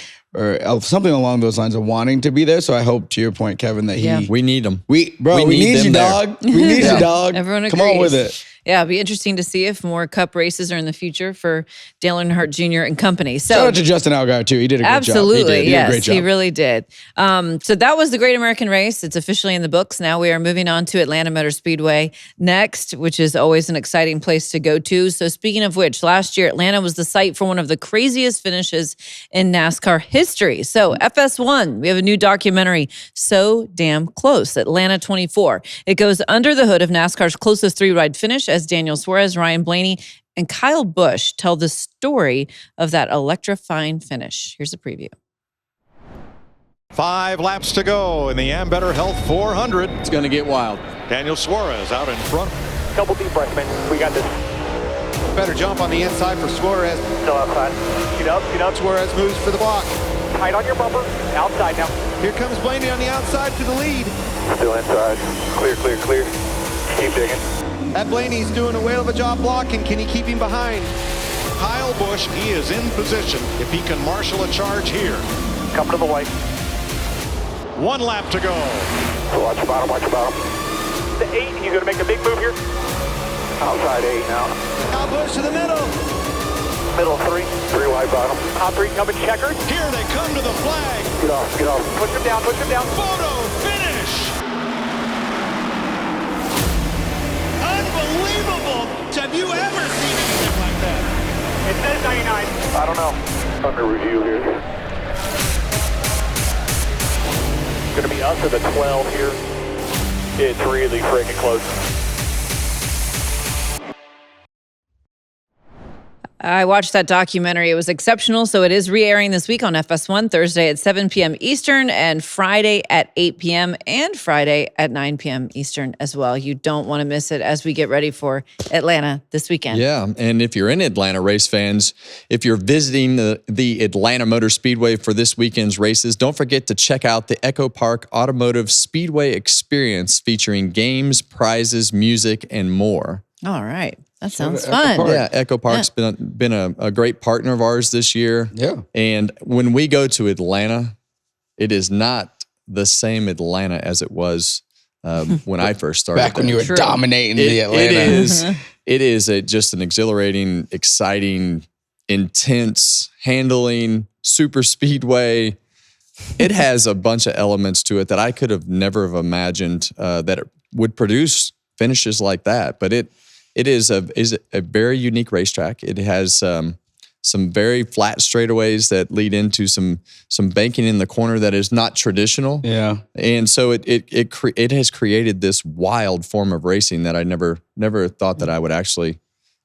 something along those lines of wanting to be there. So I hope, to your point, Kevin, that we need him. We need you, dog. We need you, dog. Everyone agrees. Come on with it. Yeah, it'll be interesting to see if more Cup races are in the future for Dale Earnhardt Jr. and company. So shout out to Justin Allgaier too. He did a great job. Absolutely, He did a great job. He really did. So that was the Great American Race. It's officially in the books. Now we are moving on to Atlanta Motor Speedway next, which is always an exciting place to go to. So speaking of which, last year Atlanta was the site for one of the craziest finishes in NASCAR history. So FS1, we have a new documentary, So Damn Close, Atlanta 24. It goes under the hood of NASCAR's closest three-ride finish as Daniel Suarez, Ryan Blaney, and Kyle Busch tell the story of that electrifying finish. Here's a preview. 5 laps to go in the Ambetter Health 400. It's going to get wild. Daniel Suarez out in front. Couple deep breaths, man. We got this. Better jump on the inside for Suarez. Still outside. Get up. Suarez moves for the block. Tight on your bumper. Outside now. Here comes Blaney on the outside to the lead. Still inside. Clear. Keep digging. That Blaney's doing a whale of a job blocking. Can he keep him behind? Kyle Busch, he is in position if he can marshal a charge here. Come to the white. 1 lap to go. Watch your bottom. The 8, he's going to make a big move here. Outside 8 now. Kyle Busch to the middle. Middle 3 wide bottom. Top 3 coming checkers. Here they come to the flag. Get off. Push him down. Photo finish. Unbelievable. Have you ever seen anything like that? It says 99. I don't know. Under review here. Going to be us at the 12 here. It's really freaking close. I watched that documentary. It was exceptional. So it is re-airing this week on FS1, Thursday at 7 p.m. Eastern and Friday at 8 p.m. and Friday at 9 p.m. Eastern as well. You don't want to miss it as we get ready for Atlanta this weekend. Yeah, and if you're in Atlanta, race fans, if you're visiting the Atlanta Motor Speedway for this weekend's races, don't forget to check out the Echo Park Automotive Speedway Experience featuring games, prizes, music, and more. All right. That sounds Echo fun. Park. Yeah, Echo Park's been a great partner of ours this year. Yeah. And when we go to Atlanta, it is not the same Atlanta as it was when I first started. Back when you were True. dominating the Atlanta. It is just an exhilarating, exciting, intense handling, super speedway. It has a bunch of elements to it that I could have never have imagined that it would produce finishes like that. But it is a very unique racetrack. It has some very flat straightaways that lead into some banking in the corner that is not traditional. Yeah. And so it has created this wild form of racing that I never thought that I would actually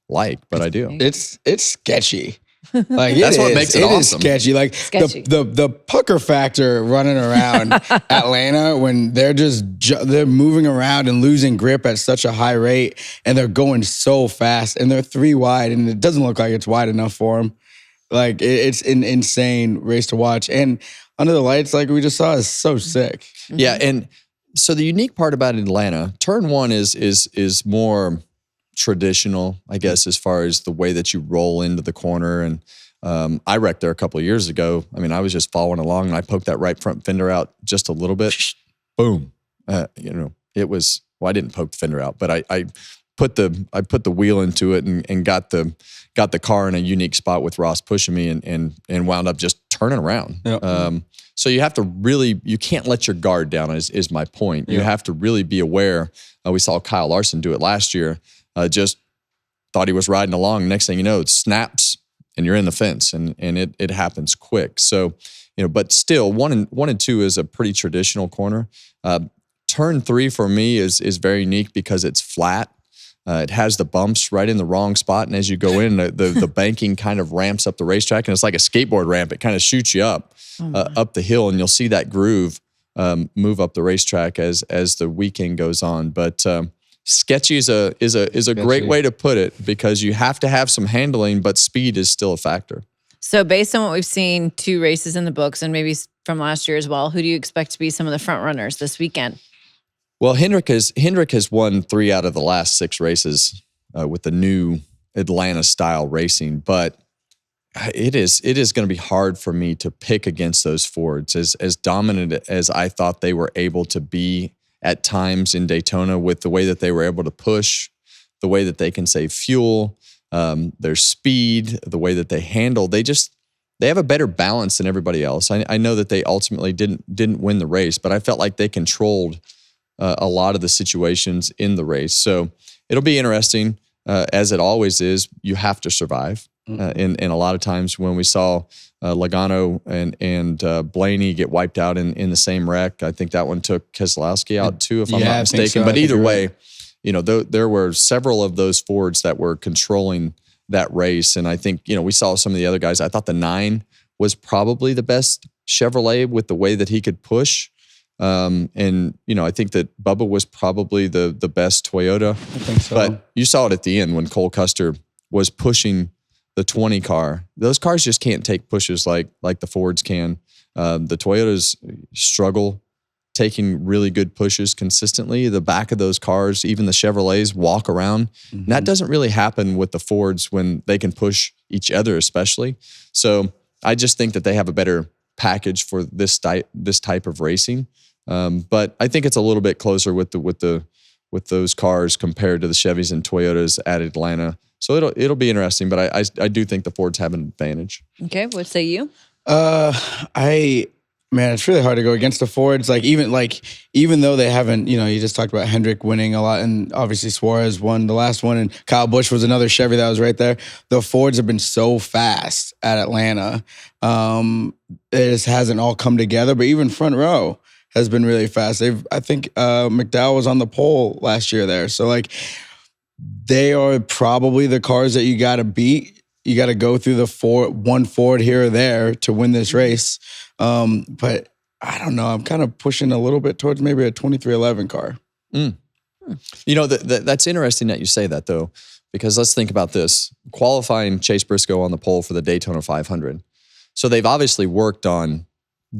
like, but I do. It's sketchy. Like That's what makes it awesome. Is sketchy. Like Sketchy. the pucker factor running around Atlanta when they're moving around and losing grip at such a high rate, and they're going so fast, and they're 3 wide, and it doesn't look like it's wide enough for them. Like it's an insane race to watch, and under the lights, like we just saw, is so sick. Yeah, and so the unique part about Atlanta, turn one is more traditional, I guess, as far as the way that you roll into the corner. And I wrecked there a couple of years ago. I mean, I was just following along and I poked that right front fender out just a little bit. Boom. It was, well, I didn't poke the fender out, but I put the wheel into it and got the car in a unique spot with Ross pushing me and wound up just turning around. Yep. So you have to really, you can't let your guard down is my point. You have to really be aware. We saw Kyle Larson do it last year. Just thought he was riding along. Next thing you know, it snaps and you're in the fence, and it happens quick. So, but still, one and two is a pretty traditional corner. Turn 3 for me is very unique because it's flat. It has the bumps right in the wrong spot, and as you go in, the banking kind of ramps up the racetrack, and it's like a skateboard ramp. It kind of shoots you up the hill, and you'll see that groove move up the racetrack as the weekend goes on. But sketchy is a great way to put it because you have to have some handling, but speed is still a factor. So based on what we've seen, 2 races in the books and maybe from last year as well, who do you expect to be some of the front runners this weekend? Well, Hendrick has won 3 out of the last 6 races with the new Atlanta style racing, but it is going to be hard for me to pick against those Fords as dominant as I thought they were able to be at times in Daytona with the way that they were able to push, the way that they can save fuel, their speed, the way that they handle. They have a better balance than everybody else. I know that they ultimately didn't win the race, but I felt like they controlled a lot of the situations in the race. So it'll be interesting, as it always is. You have to survive. And a lot of times when we saw Logano and Blaney get wiped out in the same wreck, I think that one took Keselowski out too, if I'm not mistaken. But either way, there were several of those Fords that were controlling that race. And I think, we saw some of the other guys. I thought the 9 was probably the best Chevrolet with the way that he could push. And I think that Bubba was probably the best Toyota. I think so. But you saw it at the end when Cole Custer was pushing the 20 car. Those cars just can't take pushes like the Fords can. The Toyotas struggle taking really good pushes consistently. The back of those cars, even the Chevrolets, walk around. Mm-hmm. And that doesn't really happen with the Fords when they can push each other, especially. So I just think that they have a better package for this type of racing. But I think it's a little bit closer with those cars compared to the Chevys and Toyotas at Atlanta. So it'll be interesting, but I do think the Fords have an advantage. Okay, what say you? It's really hard to go against the Fords. Even though they haven't, you just talked about Hendrick winning a lot, and obviously Suarez won the last one, and Kyle Busch was another Chevy that was right there. The Fords have been so fast at Atlanta. It just hasn't all come together, but even front row has been really fast. I think McDowell was on the pole last year there. So they are probably the cars that you got to beat. you got to go through the one Ford here or there to win this race. But I don't know. I'm kind of pushing a little bit towards maybe a 2311 car. You know, that's interesting that you say that, though, because let's think about this. Qualifying Chase Briscoe on the pole for the Daytona 500. So they've obviously worked on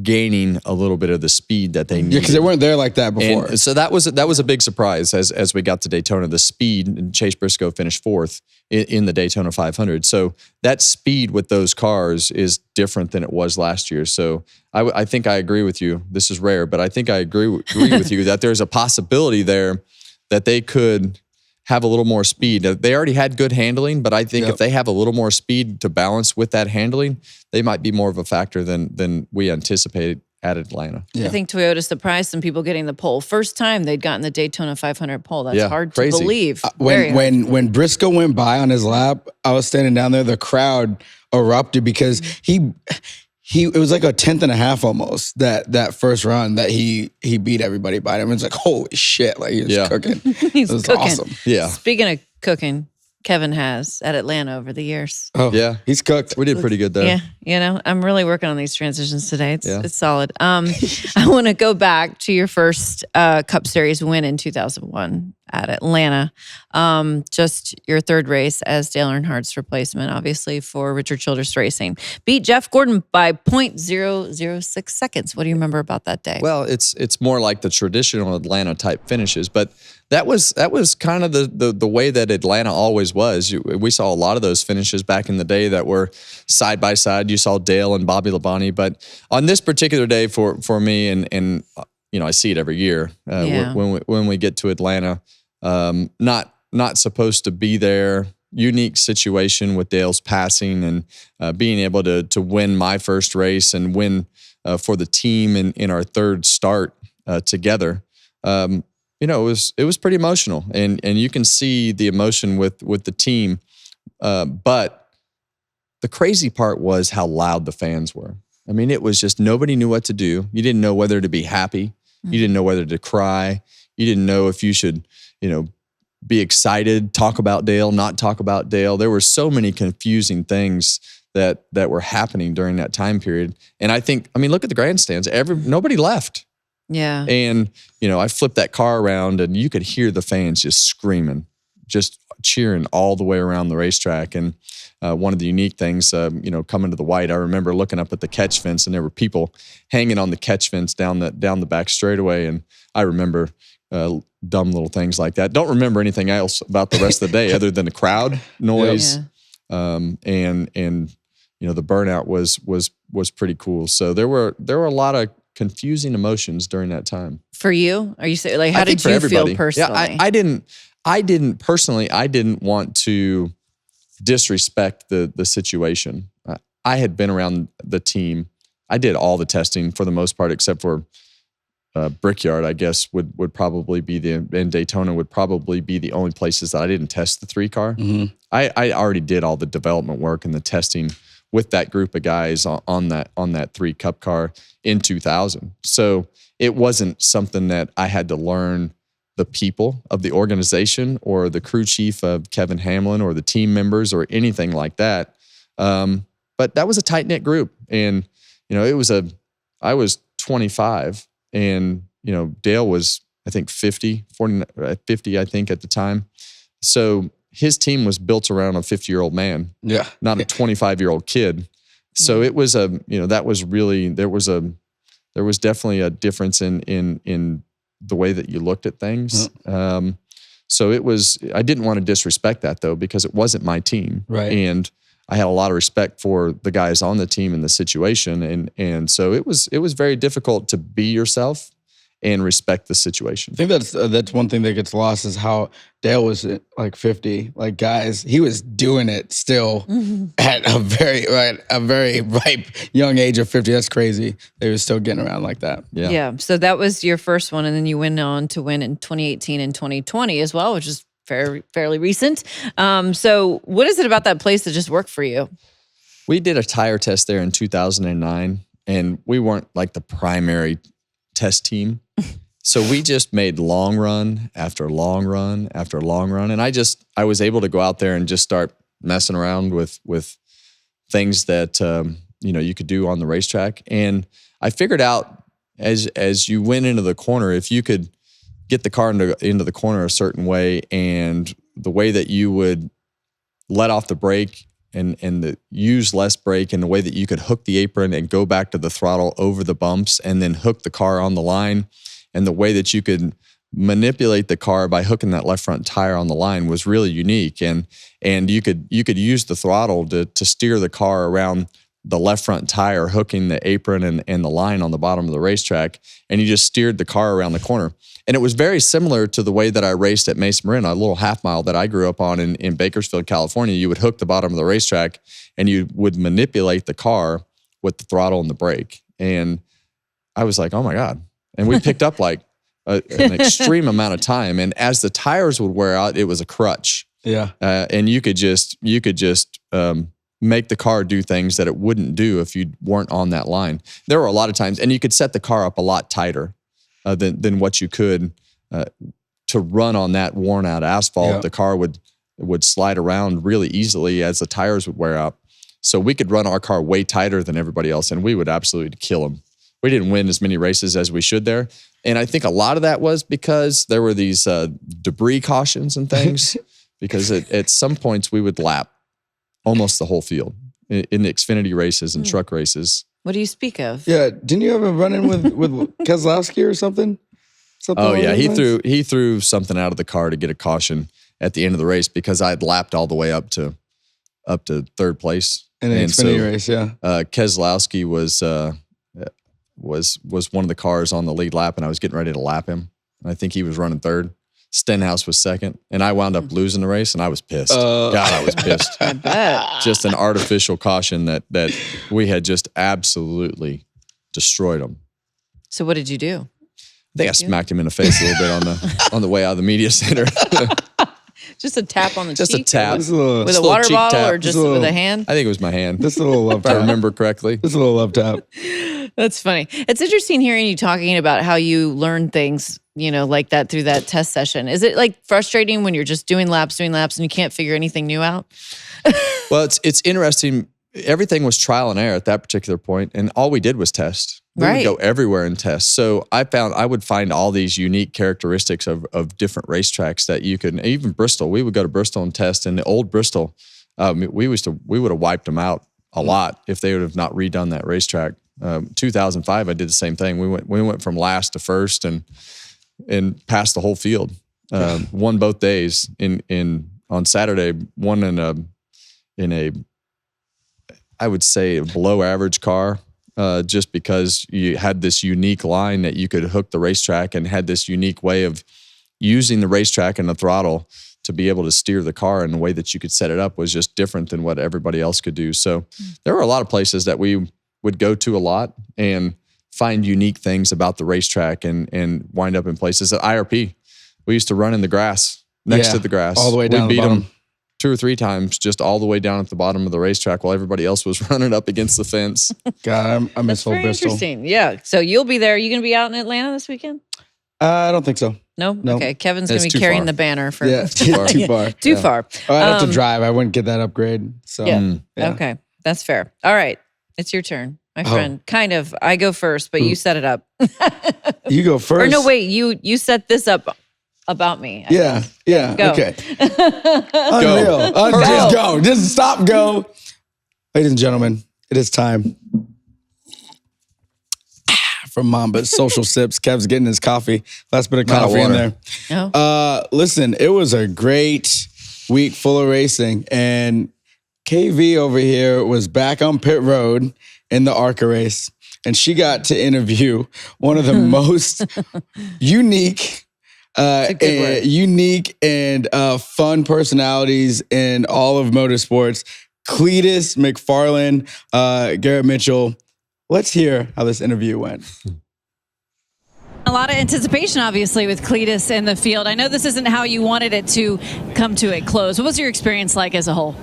gaining a little bit of the speed that they need. Yeah, because they weren't there like that before. And so that was a big surprise as we got to Daytona, the speed, and Chase Briscoe finished 4th in the Daytona 500. So that speed with those cars is different than it was last year. So I think I agree with you. This is rare, but I think I agree with you that there's a possibility there that they could have a little more speed. They already had good handling, but I think if they have a little more speed to balance with that handling, they might be more of a factor than we anticipated at Atlanta. I think Toyota surprised some people getting the pole. First time they'd gotten the Daytona 500 pole. That's hard crazy. to believe. When Briscoe went by on his lap, I was standing down there. The crowd erupted because it was like a 10th and a half almost that first run that he beat everybody by him. It's like, holy shit, like he was cooking. He's it was cooking. awesome. Yeah. Speaking of cooking, Kevin has at Atlanta over the years. Oh yeah, he's cooked. We did pretty good there. Yeah, you know, I'm really working on these transitions today. It's solid. I I want to go back to your first Cup Series win in 2001 at Atlanta. Just your third race as Dale Earnhardt's replacement, obviously, for Richard Childress Racing. Beat Jeff Gordon by 0.006 seconds. What do you remember about that day? Well, it's more like the traditional Atlanta type finishes, but that was kind of the way that Atlanta always was. We saw a lot of those finishes back in the day that were side by side. You saw Dale and Bobby Labonte, but on this particular day for me, and you know, I see it every year when we get to Atlanta. Not supposed to be there. Unique situation with Dale's passing and being able to win my first race and win for the team in our third start together. You know, it was pretty emotional, and you can see the emotion with the team. But the crazy part was how loud the fans were. I mean, it was just nobody knew what to do. You didn't know whether to be happy. You didn't know whether to cry. You didn't know if you should, you know, be excited, talk about Dale, not talk about Dale. There were so many confusing things that were happening during that time period. And I mean, look at the grandstands. Nobody left. Yeah. And, you know, I flipped that car around and you could hear the fans just screaming, just cheering all the way around the racetrack. And one of the unique things, you know, coming to the white, I remember looking up at the catch fence and there were people hanging on the catch fence down the back straightaway. And I remember dumb little things like that. Don't remember anything else about the rest of the day other than the crowd noise. And you know, the burnout was pretty cool. So there were a lot of confusing emotions during that time. For you? Are you saying, like, how did you feel personally? Yeah, I didn't personally, I didn't want to disrespect the situation. I had been around the team. I did all the testing for the most part, except for Brickyard, I guess, would probably be and Daytona would probably be the only places that I didn't test the 3-car. Mm-hmm. I already did all the development work and the testing with that group of guys on that 3 Cup car in 2000. So it wasn't something that I had to learn the people of the organization or the crew chief of Kevin Hamlin or the team members or anything like that. But that was a tight-knit group. And, you know, I was 25 and, you know, Dale was, I think 50, I think at the time. So his team was built around a 50-year-old man, not a 25-year-old kid. So it was that was really, there was definitely a difference in the way that you looked at things. So I didn't want to disrespect that though, because it wasn't my team. Right. And I had a lot of respect for the guys on the team and the situation. And so it was very difficult to be yourself and respect the situation. I think that's one thing that gets lost is how Dale was like 50. Like, guys, he was doing it still at a very ripe young age of 50. That's crazy. They were still getting around like that. Yeah. So that was your first one, and then you went on to win in 2018 and 2020 as well, which is fairly recent. So what is it about that place that just worked for you? We did a tire test there in 2009, and we weren't like the primary test team. So we just made long run after long run after long run. And I was able to go out there and just start messing around with things that you could do on the racetrack. And I figured out as you went into the corner, if you could get the car into the corner a certain way, and the way that you would let off the brake and use less brake, and the way that you could hook the apron and go back to the throttle over the bumps and then hook the car on the line, and the way that you could manipulate the car by hooking that left front tire on the line was really unique. And you could use the throttle to steer the car around the left front tire, hooking the apron and the line on the bottom of the racetrack, and you just steered the car around the corner. And it was very similar to the way that I raced at Mesa Marina, a little half mile that I grew up on in Bakersfield, California. You would hook the bottom of the racetrack and you would manipulate the car with the throttle and the brake. And I was like, oh my God. And we picked up like an extreme amount of time. And as the tires would wear out, it was a crutch. Yeah. And you could just make the car do things that it wouldn't do if you weren't on that line. There were a lot of times, and you could set the car up a lot tighter than what you could to run on that worn out asphalt. Yeah. The car would slide around really easily as the tires would wear out. So we could run our car way tighter than everybody else, and we would absolutely kill them. We didn't win as many races as we should there. And I think a lot of that was because there were these debris cautions and things, because at some points we would lap almost the whole field in the Xfinity races and truck races. What do you speak of? Yeah, didn't you have a run-in with Keselowski or something? Oh yeah, he threw something out of the car to get a caution at the end of the race because I had lapped all the way up to third place in an Xfinity race. Yeah, Keselowski was one of the cars on the lead lap, and I was getting ready to lap him. I think he was running third. Stenhouse was second, and I wound up losing the race, and I was pissed. God, I was pissed. I bet. Just an artificial caution that we had just absolutely destroyed him. So what did you do? I think I smacked him in the face a little bit on the way out of the media center. Just a tap on the just cheek? A tap. With a water bottle or just with a hand? I think it was my hand. Just a little love tap. If I remember correctly. Just a little love tap. That's funny. It's interesting hearing you talking about how you learn things, like that through that test session. Is it like frustrating when you're just doing laps and you can't figure anything new out? Well, it's interesting. Everything was trial and error at that particular point, and all we did was test. We would go everywhere and test. So I would find all these unique characteristics of different racetracks that you could, even Bristol. We would go to Bristol and test, and the old Bristol, we would have wiped them out a lot if they would have not redone that racetrack. 2005, I did the same thing. We went from last to first and passed the whole field. Won both days. On Saturday, won in a I would say a below average car. Just because you had this unique line that you could hook the racetrack and had this unique way of using the racetrack and the throttle to be able to steer the car in the way that you could set it up was just different than what everybody else could do. So there were a lot of places that we would go to a lot and find unique things about the racetrack and wind up in places at IRP. We used to run in the grass, next to the grass. All the way down we the beat bottom. them 2 or 3 times, just all the way down at the bottom of the racetrack while everybody else was running up against the fence. God, I miss old Bristol. Interesting. Yeah. So you'll be there. You going to be out in Atlanta this weekend? I don't think so. No? Okay. Kevin's going It's to be too carrying far. the banner for Too far. Too far. I'd have to drive. I wouldn't get that upgrade. So Yeah. Okay. That's fair. All right. It's your turn, my friend. Kind of. I go first, but you set it up. You go first. Or no, wait. You set this up about me. Yeah. Go. Okay. Unreal. Just go. Just stop. Go. Ladies and gentlemen, it is time. From Mamba's Social Sips. Kev's getting his coffee. Last bit of coffee in there. No. Listen, it was a great week full of racing. And KV over here was back on pit road in the ARCA race. And she got to interview one of the most unique and fun personalities in all of motorsports. Cletus McFarland, Garrett Mitchell. Let's hear how this interview went. A lot of anticipation, obviously, with Cletus in the field. I know this isn't how you wanted it to come to a close. What was your experience like as a whole?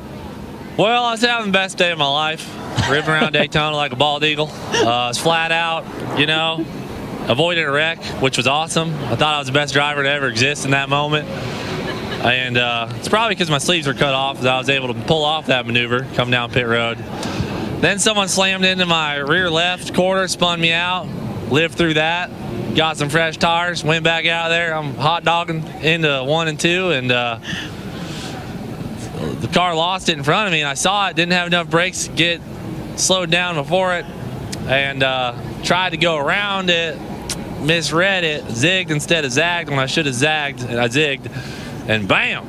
Well, I was having the best day of my life, ripping around Daytona like a bald eagle. I was flat out, avoided a wreck, which was awesome. I thought I was the best driver to ever exist in that moment. And it's probably because my sleeves were cut off that I was able to pull off that maneuver, come down pit road. Then someone slammed into my rear left quarter, spun me out, lived through that, got some fresh tires, went back out there. I'm hot dogging into 1 and 2, and the car lost it in front of me, and I saw it, didn't have enough brakes to get slowed down before it, and tried to go around it, misread it, zigged instead of zagged when I should have zagged, and I zigged, and bam,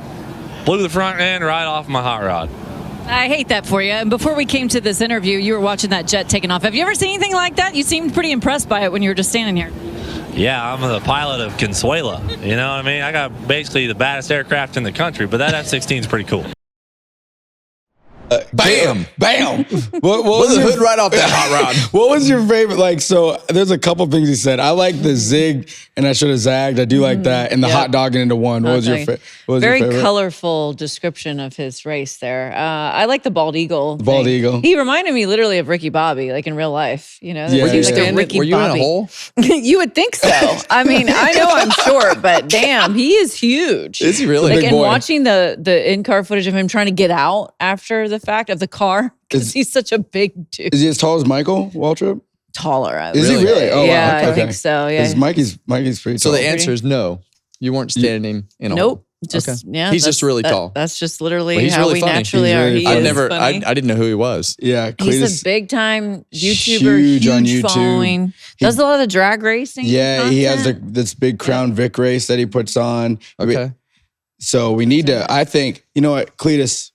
blew the front end right off my hot rod. I hate that for you. And before we came to this interview, you were watching that jet taking off. Have you ever seen anything like that? You seemed pretty impressed by it when you were just standing here. Yeah, I'm the pilot of Consuela. You know what I mean? I got basically the baddest aircraft in the country, but that F-16 is pretty cool. Bam! Bam! What Blew was the your, hood right off that hot rod. what was your favorite? Like, so there's a couple things he said. I like the zig and I should have zagged. I do like that. And the hot dogging into 1. What was your favorite? Very colorful description of his race there. I like the bald eagle. The bald eagle. He reminded me literally of Ricky Bobby, like in real life. You know, Yeah, were you, like yeah. a Ricky Were you Bobby. in a hole? You would think so. I mean, I know I'm short, but damn, he is huge. Is he really? Like, Big and boy. watching the in-car footage of him trying to get out after the fact of the car, because he's such a big dude. Is he as tall as Michael Waltrip? Taller, I would Is he say. really? Oh, wow. Yeah, Okay. I think so. Yeah. 'Cause Mikey's pretty So tall. the answer is no. You weren't standing in a hole. Nope. Just Okay. yeah. He's just really tall. That's just literally But he's how really we funny. naturally He's are. really He funny. is funny. I didn't know who he was. Yeah, He's Cletus. a big time YouTuber, Huge on YouTube. following. Does a lot of the drag racing. Yeah, he has content. this big Crown Vic race that he puts on. Okay. So we need to, I think, you know what, Cletus,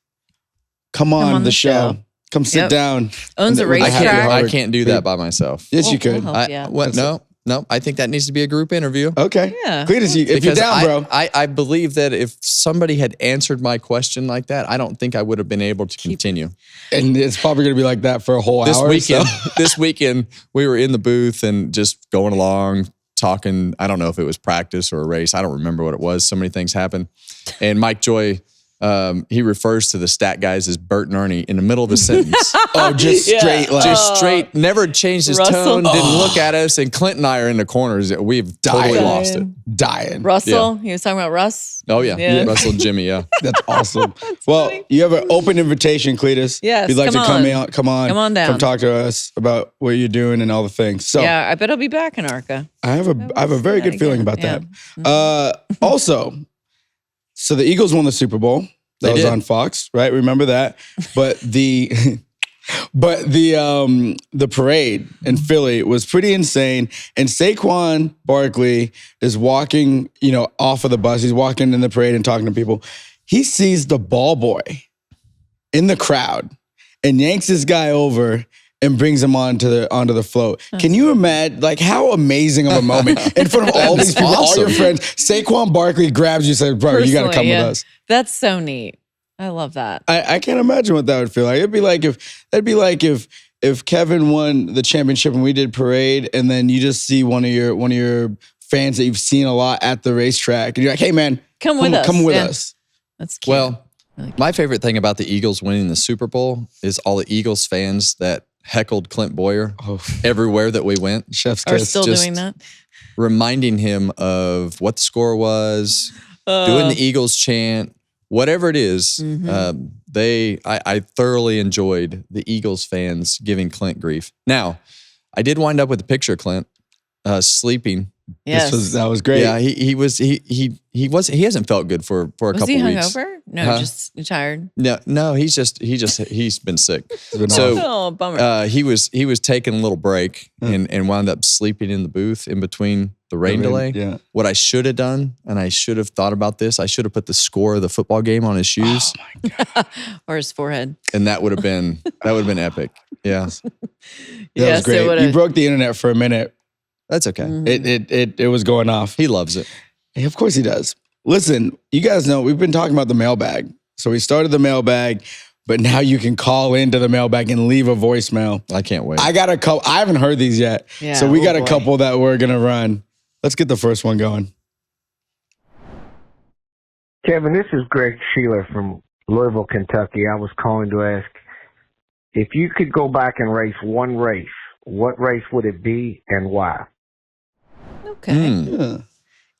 come on, the show. Come sit Yep. down. Owns a And we have racetrack. your I Harvick. can't do that by myself. Yes, you could. We'll help you out. What? No. I think that needs to be a group interview. Okay. Yeah. Cletus, if you're Because down, bro. I believe that if somebody had answered my question like that, I don't think I would have been able to continue. And it's probably going to be like that for a whole This hour. weekend, So. this weekend, we were in the booth and just going along, talking. I don't know if it was practice or a race. I don't remember what it was. So many things happened. And Mike Joy, he refers to the stat guys as Bert and Ernie in the middle of a sentence. Oh, just straight. Like, Just straight, never changed his Russell. tone, didn't look at us. And Clint and I are in the corners. We've totally Dying. lost it. dying. Russell. He was talking about Russ. Oh, yeah. Yeah. Russell and Jimmy, yeah. That's awesome. Well, you have an open invitation, Cletus. Yes, If you'd like come to come on. out, come on. Come on down. Come talk to us about what you're doing and all the things. So Yeah, I bet he'll be back in ARCA. I have a very that good feeling again. about Yeah. that. Also, so the Eagles won the Super Bowl. That They was did. on Fox, right? Remember that? But the the parade in Philly was pretty insane. And Saquon Barkley is walking, off of the bus. He's walking in the parade and talking to people. He sees the ball boy in the crowd and yanks this guy over and brings him onto the float. Can you imagine, how amazing of a moment in front of all these people, all your friends? Saquon Barkley grabs you and says, "Bro, you got to come with us." That's so neat. I love that. I can't imagine what that would feel like. That'd be like if Kevin won the championship and we did parade, and then you just see one of your fans that you've seen a lot at the racetrack, and you're like, "Hey, man, Come with us." Come with Yeah. us." That's cute. Well, my favorite thing about the Eagles winning the Super Bowl is all the Eagles fans that heckled Clint Boyer everywhere that we went, Chef's are kiss. still just- doing that. reminding him of what the score was, doing the Eagles chant, whatever it is. I thoroughly enjoyed the Eagles fans giving Clint grief. Now, I did wind up with a picture of Clint Yes. sleeping. That was great. Yeah, he hasn't felt good for a Was couple he weeks. hungover? No, Huh? just tired. No, he's been sick. been So Oh, bummer. he was taking a little break and wound up sleeping in the booth in between the rain delay. Yeah. What I should have done, and I should have thought about this, I should have put the score of the football game on his shoes, Or his forehead. and that would have been epic. Yeah, That Yes, was great. it would've- You broke the internet for a minute. that's okay. It was going off. He loves it. Yeah, of course he does. Listen, you guys know we've been talking about the mailbag. So we started the mailbag, but now you can call into the mailbag and leave a voicemail. I can't wait. I got a couple. I haven't heard these yet. Yeah. So we got a boy. couple that we're going to run. Let's get the first one going. Kevin, this is Greg Sheeler from Louisville, Kentucky. I was calling to ask, if you could go back and race one race, what race would it be and why? Okay. Yeah.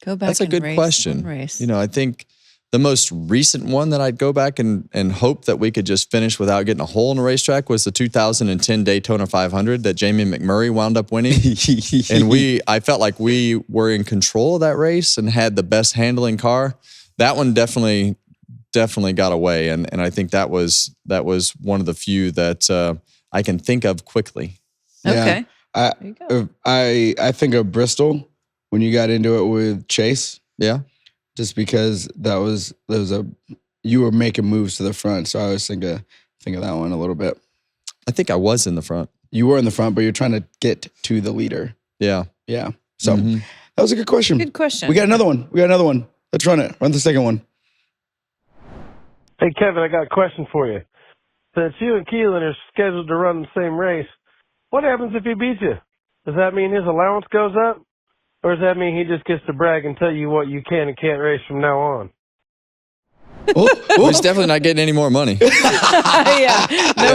Go back. That's a and good race question. one race. I think The most recent one that I'd go back and hope that we could just finish without getting a hole in the racetrack was the 2010 Daytona 500 that Jamie McMurray wound up winning. And I felt like we were in control of that race and had the best handling car. That one definitely got away. And I think that was one of the few that I can think of quickly. Okay. Yeah. I think of Bristol when you got into it with Chase. Yeah. Just because you were making moves to the front, so I always think of that one a little bit. I think I was in the front. You were in the front, but you're trying to get to the leader. Yeah. So that was a good question. Good question. We got another one. Let's run it. Run the second one. Hey, Kevin, I got a question for you. Since you and Keelan are scheduled to run the same race, what happens if he beats you? Does that mean his allowance goes up? Or does that mean he just gets to brag and tell you what you can and can't race from now on? Well, he's definitely not getting any more money. No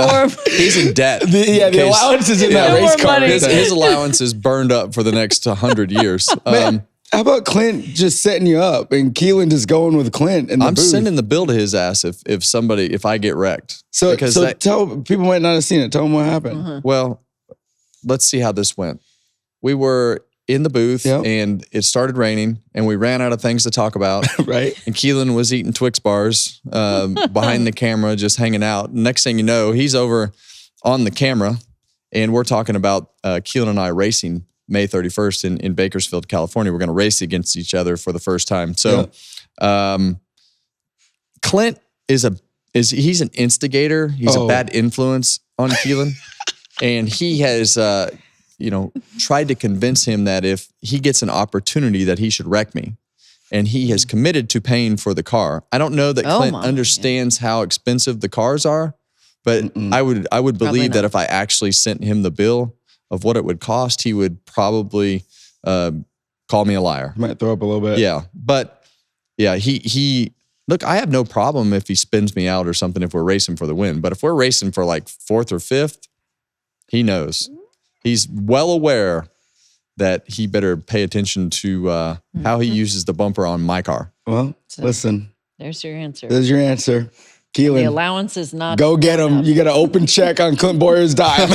more. He's in debt. The allowance is in that race car. His allowance is burned up for the next 100 years. Man, how about Clint just setting you up and Keelan just going with Clint in the I'm booth? sending the bill to his ass if I get wrecked. So tell people might not have seen it. Tell them what happened. Well, let's see how this went. We were in the booth and it started raining and we ran out of things to talk about. Right. And Keelan was eating Twix bars behind the camera, just hanging out. Next thing you know, he's over on the camera and we're talking about Keelan and I racing May 31st in Bakersfield, California. We're going to race against each other for the first time. So Clint he's an instigator. He's a bad influence on Keelan. And he has tried to convince him that if he gets an opportunity that he should wreck me. And he has committed to paying for the car. I don't know that Clint understands how expensive the cars are, but I would believe that if I actually sent him the bill of what it would cost, he would probably call me a liar. Might throw up a little bit. Yeah. But yeah, he look, I have no problem if he spins me out or something if we're racing for the win. But if we're racing for like 4th or 5th, he knows. He's well aware that he better pay attention to how he uses the bumper on my car. Well, listen. There's your answer. There's your answer. Keelan. The allowance is not. Go get him. You got an open check on Clint Boyer's dime.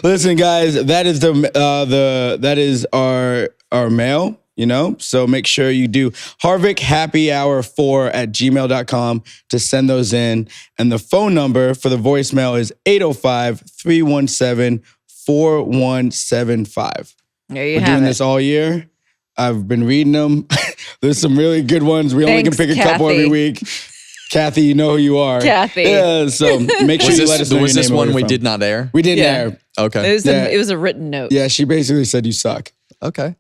Listen, guys, that is our mail. So make sure you do Harvick Happy Hour 4@gmail.com to send those in. And the phone number for the voicemail is 805-317-4175. There you We're have doing it. this all year. I've been reading them. There's some really good ones. We only can pick a couple every week. Kathy, you know who you are. Kathy. Yeah, so make sure you let us know Was your this name one and where we you're did from. not air? We didn't air. Okay. It was a written note. Yeah, she basically said you suck. Okay.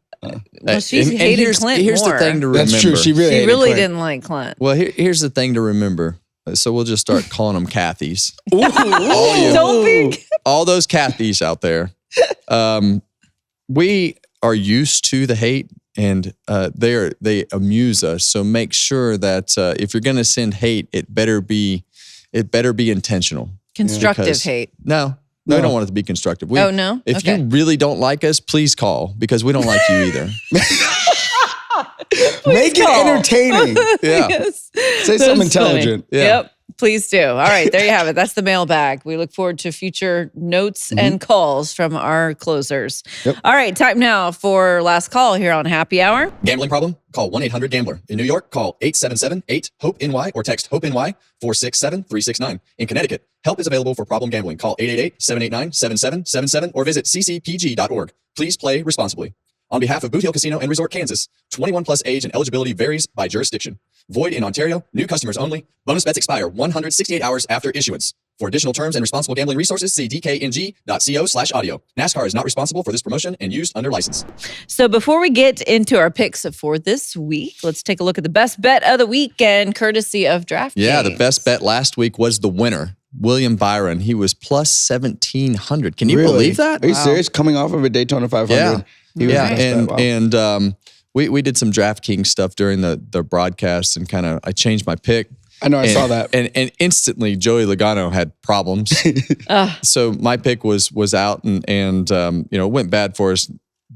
Well, she hated Clint Here's more. the thing to remember. That's true. She really Clint. didn't like Clint. Well, here's the thing to remember. So we'll just start calling them Kathys. Don't be. All those Kathys out there. We are used to the hate, and they amuse us. So make sure that if you're going to send hate, it better be intentional. Constructive hate. No, I don't want it to be constructive. Oh, no? If you really don't like us, please call because we don't like you either. Make it entertaining. Yeah. Yes. Say something intelligent. Yeah. Yep. Please do. All right, there you have it. That's the mailbag. We look forward to future notes and calls from our closers. Yep. All right, time now for last call here on Happy Hour. Gambling problem? Call 1-800-GAMBLER. In New York, call 877-8-HOPE-NY or text HOPE-NY 467-369. In Connecticut, help is available for problem gambling. Call 888-789-7777 or visit ccpg.org. Please play responsibly. On behalf of Boot Hill Casino and Resort, Kansas, 21 plus age and eligibility varies by jurisdiction. Void in Ontario, new customers only. Bonus bets expire 168 hours after issuance. For additional terms and responsible gambling resources, see dkng.co/audio. NASCAR is not responsible for this promotion and used under license. So before we get into our picks for this week, let's take a look at the best bet of the weekend, courtesy of DraftKings. Yeah, the best bet last week was the winner, William Byron. He was plus 1,700. Can you believe that? Are you serious? Coming off of a Daytona 500. Yeah. And we did some DraftKings stuff during the broadcast and I changed my pick. I know, I saw that. And instantly Joey Logano had problems. So my pick was out and went bad for us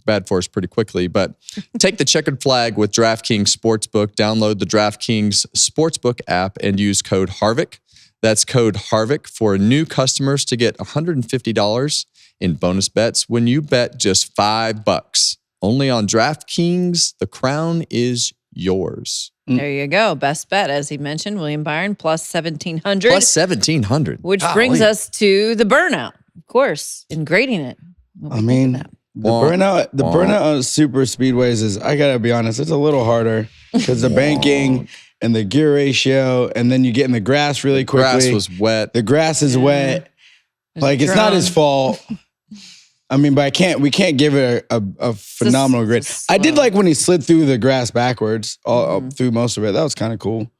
bad for us pretty quickly. But take the checkered flag with DraftKings Sportsbook. Download the DraftKings Sportsbook app and use code Harvick. That's code Harvick for new customers to get $150 in bonus bets when you bet just $5. Only on DraftKings, the crown is yours. There you go. Best bet, as he mentioned, William Byron, plus 1,700. Plus 1,700. Which brings us to the burnout, of course, in grading it. I mean, the burnout on super speedways is, I gotta be honest, it's a little harder because the banking and the gear ratio, and then you get in the grass really quickly. The grass was wet. The grass is wet. Like, it's not his fault. I mean, but we can't give it a phenomenal grade. I did like when he slid through the grass backwards, all through most of it. That was kind of cool.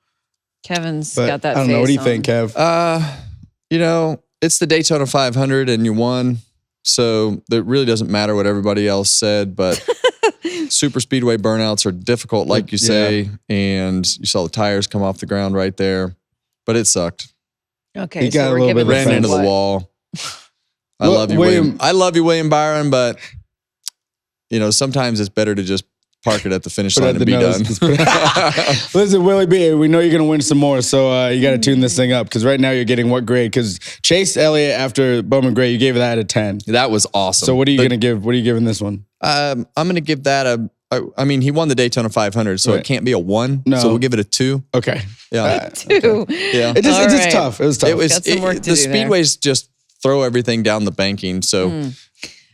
Kevin's But got that I don't know. What do you face think, Kev? You know, it's the Daytona 500 and you won. So it really doesn't matter what everybody else said, but super speedway burnouts are difficult, like you say, and you saw the tires come off the ground right there, but it sucked. Okay, He got a little bit Ran into the wall. I love you, William. I love you, William Byron, but you know, sometimes it's better to just park it at the finish line and be done. Listen, Willie B, we know you're going to win some more, so you got to tune this thing up because right now you're getting what grade? Because Chase Elliott after Bowman Gray, you gave that a 10. That was awesome. So what are you going to give? What are you giving this one? I'm going to give that I mean, he won the Daytona 500, so it can't be a 1. No. So we'll give it a 2. Okay. Yeah. 2. Yeah. It's just tough. It was tough. Got some work to the do there. speedways just throw everything down the banking. So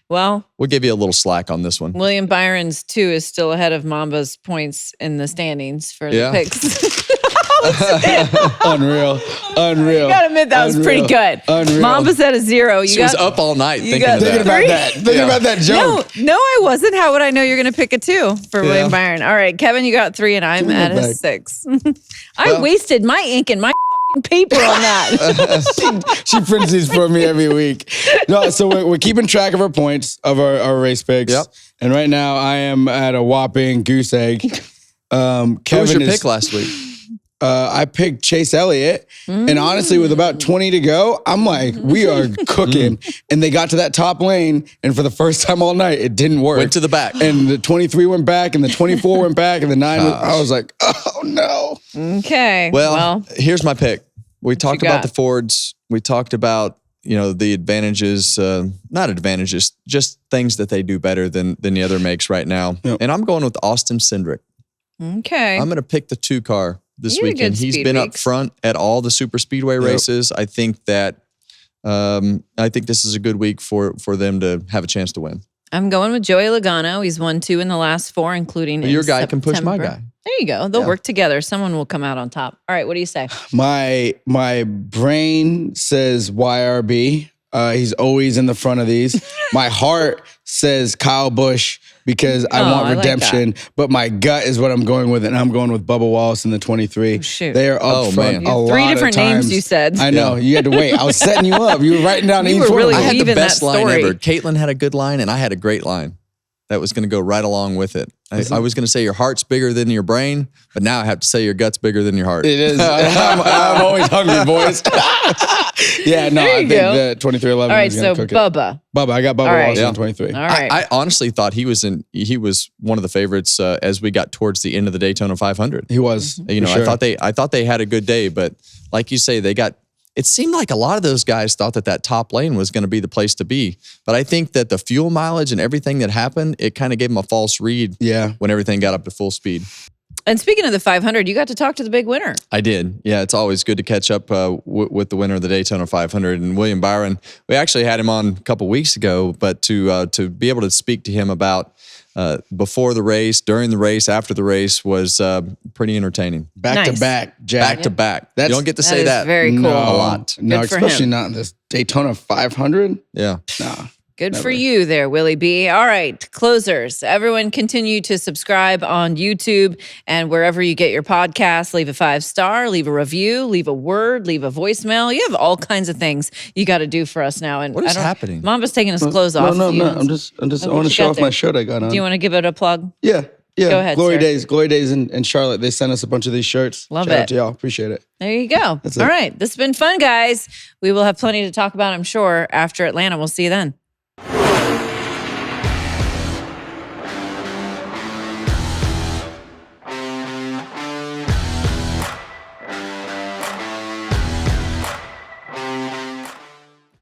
Well, we'll give you a little slack on this one. William Byron's 2 is still ahead of Mamba's points in the standings for the picks. Unreal. You gotta admit that was pretty good. Unreal. Mamba's at a 0. She was up all night thinking got about that. Thinking about that joke. No, I wasn't. How would I know you're going to pick a 2 for William Byron? All right, Kevin, you got 3 and I'm at a 6. I wasted my ink and my paper on that. She prints these for me every week. No, so we're keeping track of our points of our race picks. Yep. And right now I am at a whopping goose egg. Who was your pick last week? I picked Chase Elliott, and honestly, with about 20 to go, I'm like, we are cooking. And they got to that top lane, and for the first time all night, it didn't work. Went to the back. And the 23 went back, and the 24 went back, and the 9 I was like, oh no. Okay. Well, here's my pick. We talked you about got? the Fords. We talked about, you know, the advantages, not advantages, just things that they do better than the other makes right now. Yep. And I'm going with Austin Cindric. Okay. I'm going to pick the 2 car this You had weekend. good He's speed been up weeks. front at all the super speedway races. I think that this is a good week for them to have a chance to win. I'm going with Joey Logano. He's won 2 in the last 4, including Well, in your guy can push my September. guy. There you go. They'll work together. Someone will come out on top. All right, what do you say? My brain says YRB. He's always in the front of these. My heart says Kyle Busch because I want I like redemption. But my gut is what I'm going with, and I'm going with Bubba Wallace in the 23. Oh, shoot. They are up front man. a lot 3 different of times. names you said. I know. You had to wait. I was setting you up. You were writing down You each were one. really I had the weaving best that line story. ever. Kaitlyn had a good line, and I had a great line that was going to go right along with it. I was going to say your heart's bigger than your brain, but now I have to say your gut's bigger than your heart. It is. I'm always hungry, boys. Yeah, no, There I you think go. the 2311 All right, is going so to cook it. Bubba. Bubba, I got Bubba All right. Wallace Yeah. on 23. All right. I honestly thought he was one of the favorites as we got towards the end of the Daytona 500. He was. You know, for sure. I thought they had a good day, but like you say, it seemed like a lot of those guys thought that top lane was going to be the place to be. But I think that the fuel mileage and everything that happened, it kind of gave them a false read when everything got up to full speed. And speaking of the 500, you got to talk to the big winner. I did. Yeah, it's always good to catch up with the winner of the Daytona 500. And William Byron, we actually had him on a couple weeks ago, but to be able to speak to him about before the race, during the race, after the race was pretty entertaining. Back to back, Jack. Back to back. You don't get to That say is that very cool. No, a lot. No, Good for especially him. not in this Daytona 500. Yeah. Nah. Good for you there, Willie B. All right, closers. Everyone continue to subscribe on YouTube and wherever you get your podcasts. Leave a 5-star, leave a review, leave a word, leave a voicemail. You have all kinds of things you got to do for us now. And What is happening? Mamba's taking his clothes off. No, Do you- I'm just. I what want to you show got off there? my shirt I got on. Do you want to give it a plug? Yeah. Go ahead, Glory sir. Days in Charlotte. They sent us a bunch of these shirts. Love Shout it. out to y'all. Appreciate it. There you go. That's All it. right, this has been fun, guys. We will have plenty to talk about, I'm sure, after Atlanta. We'll see you then.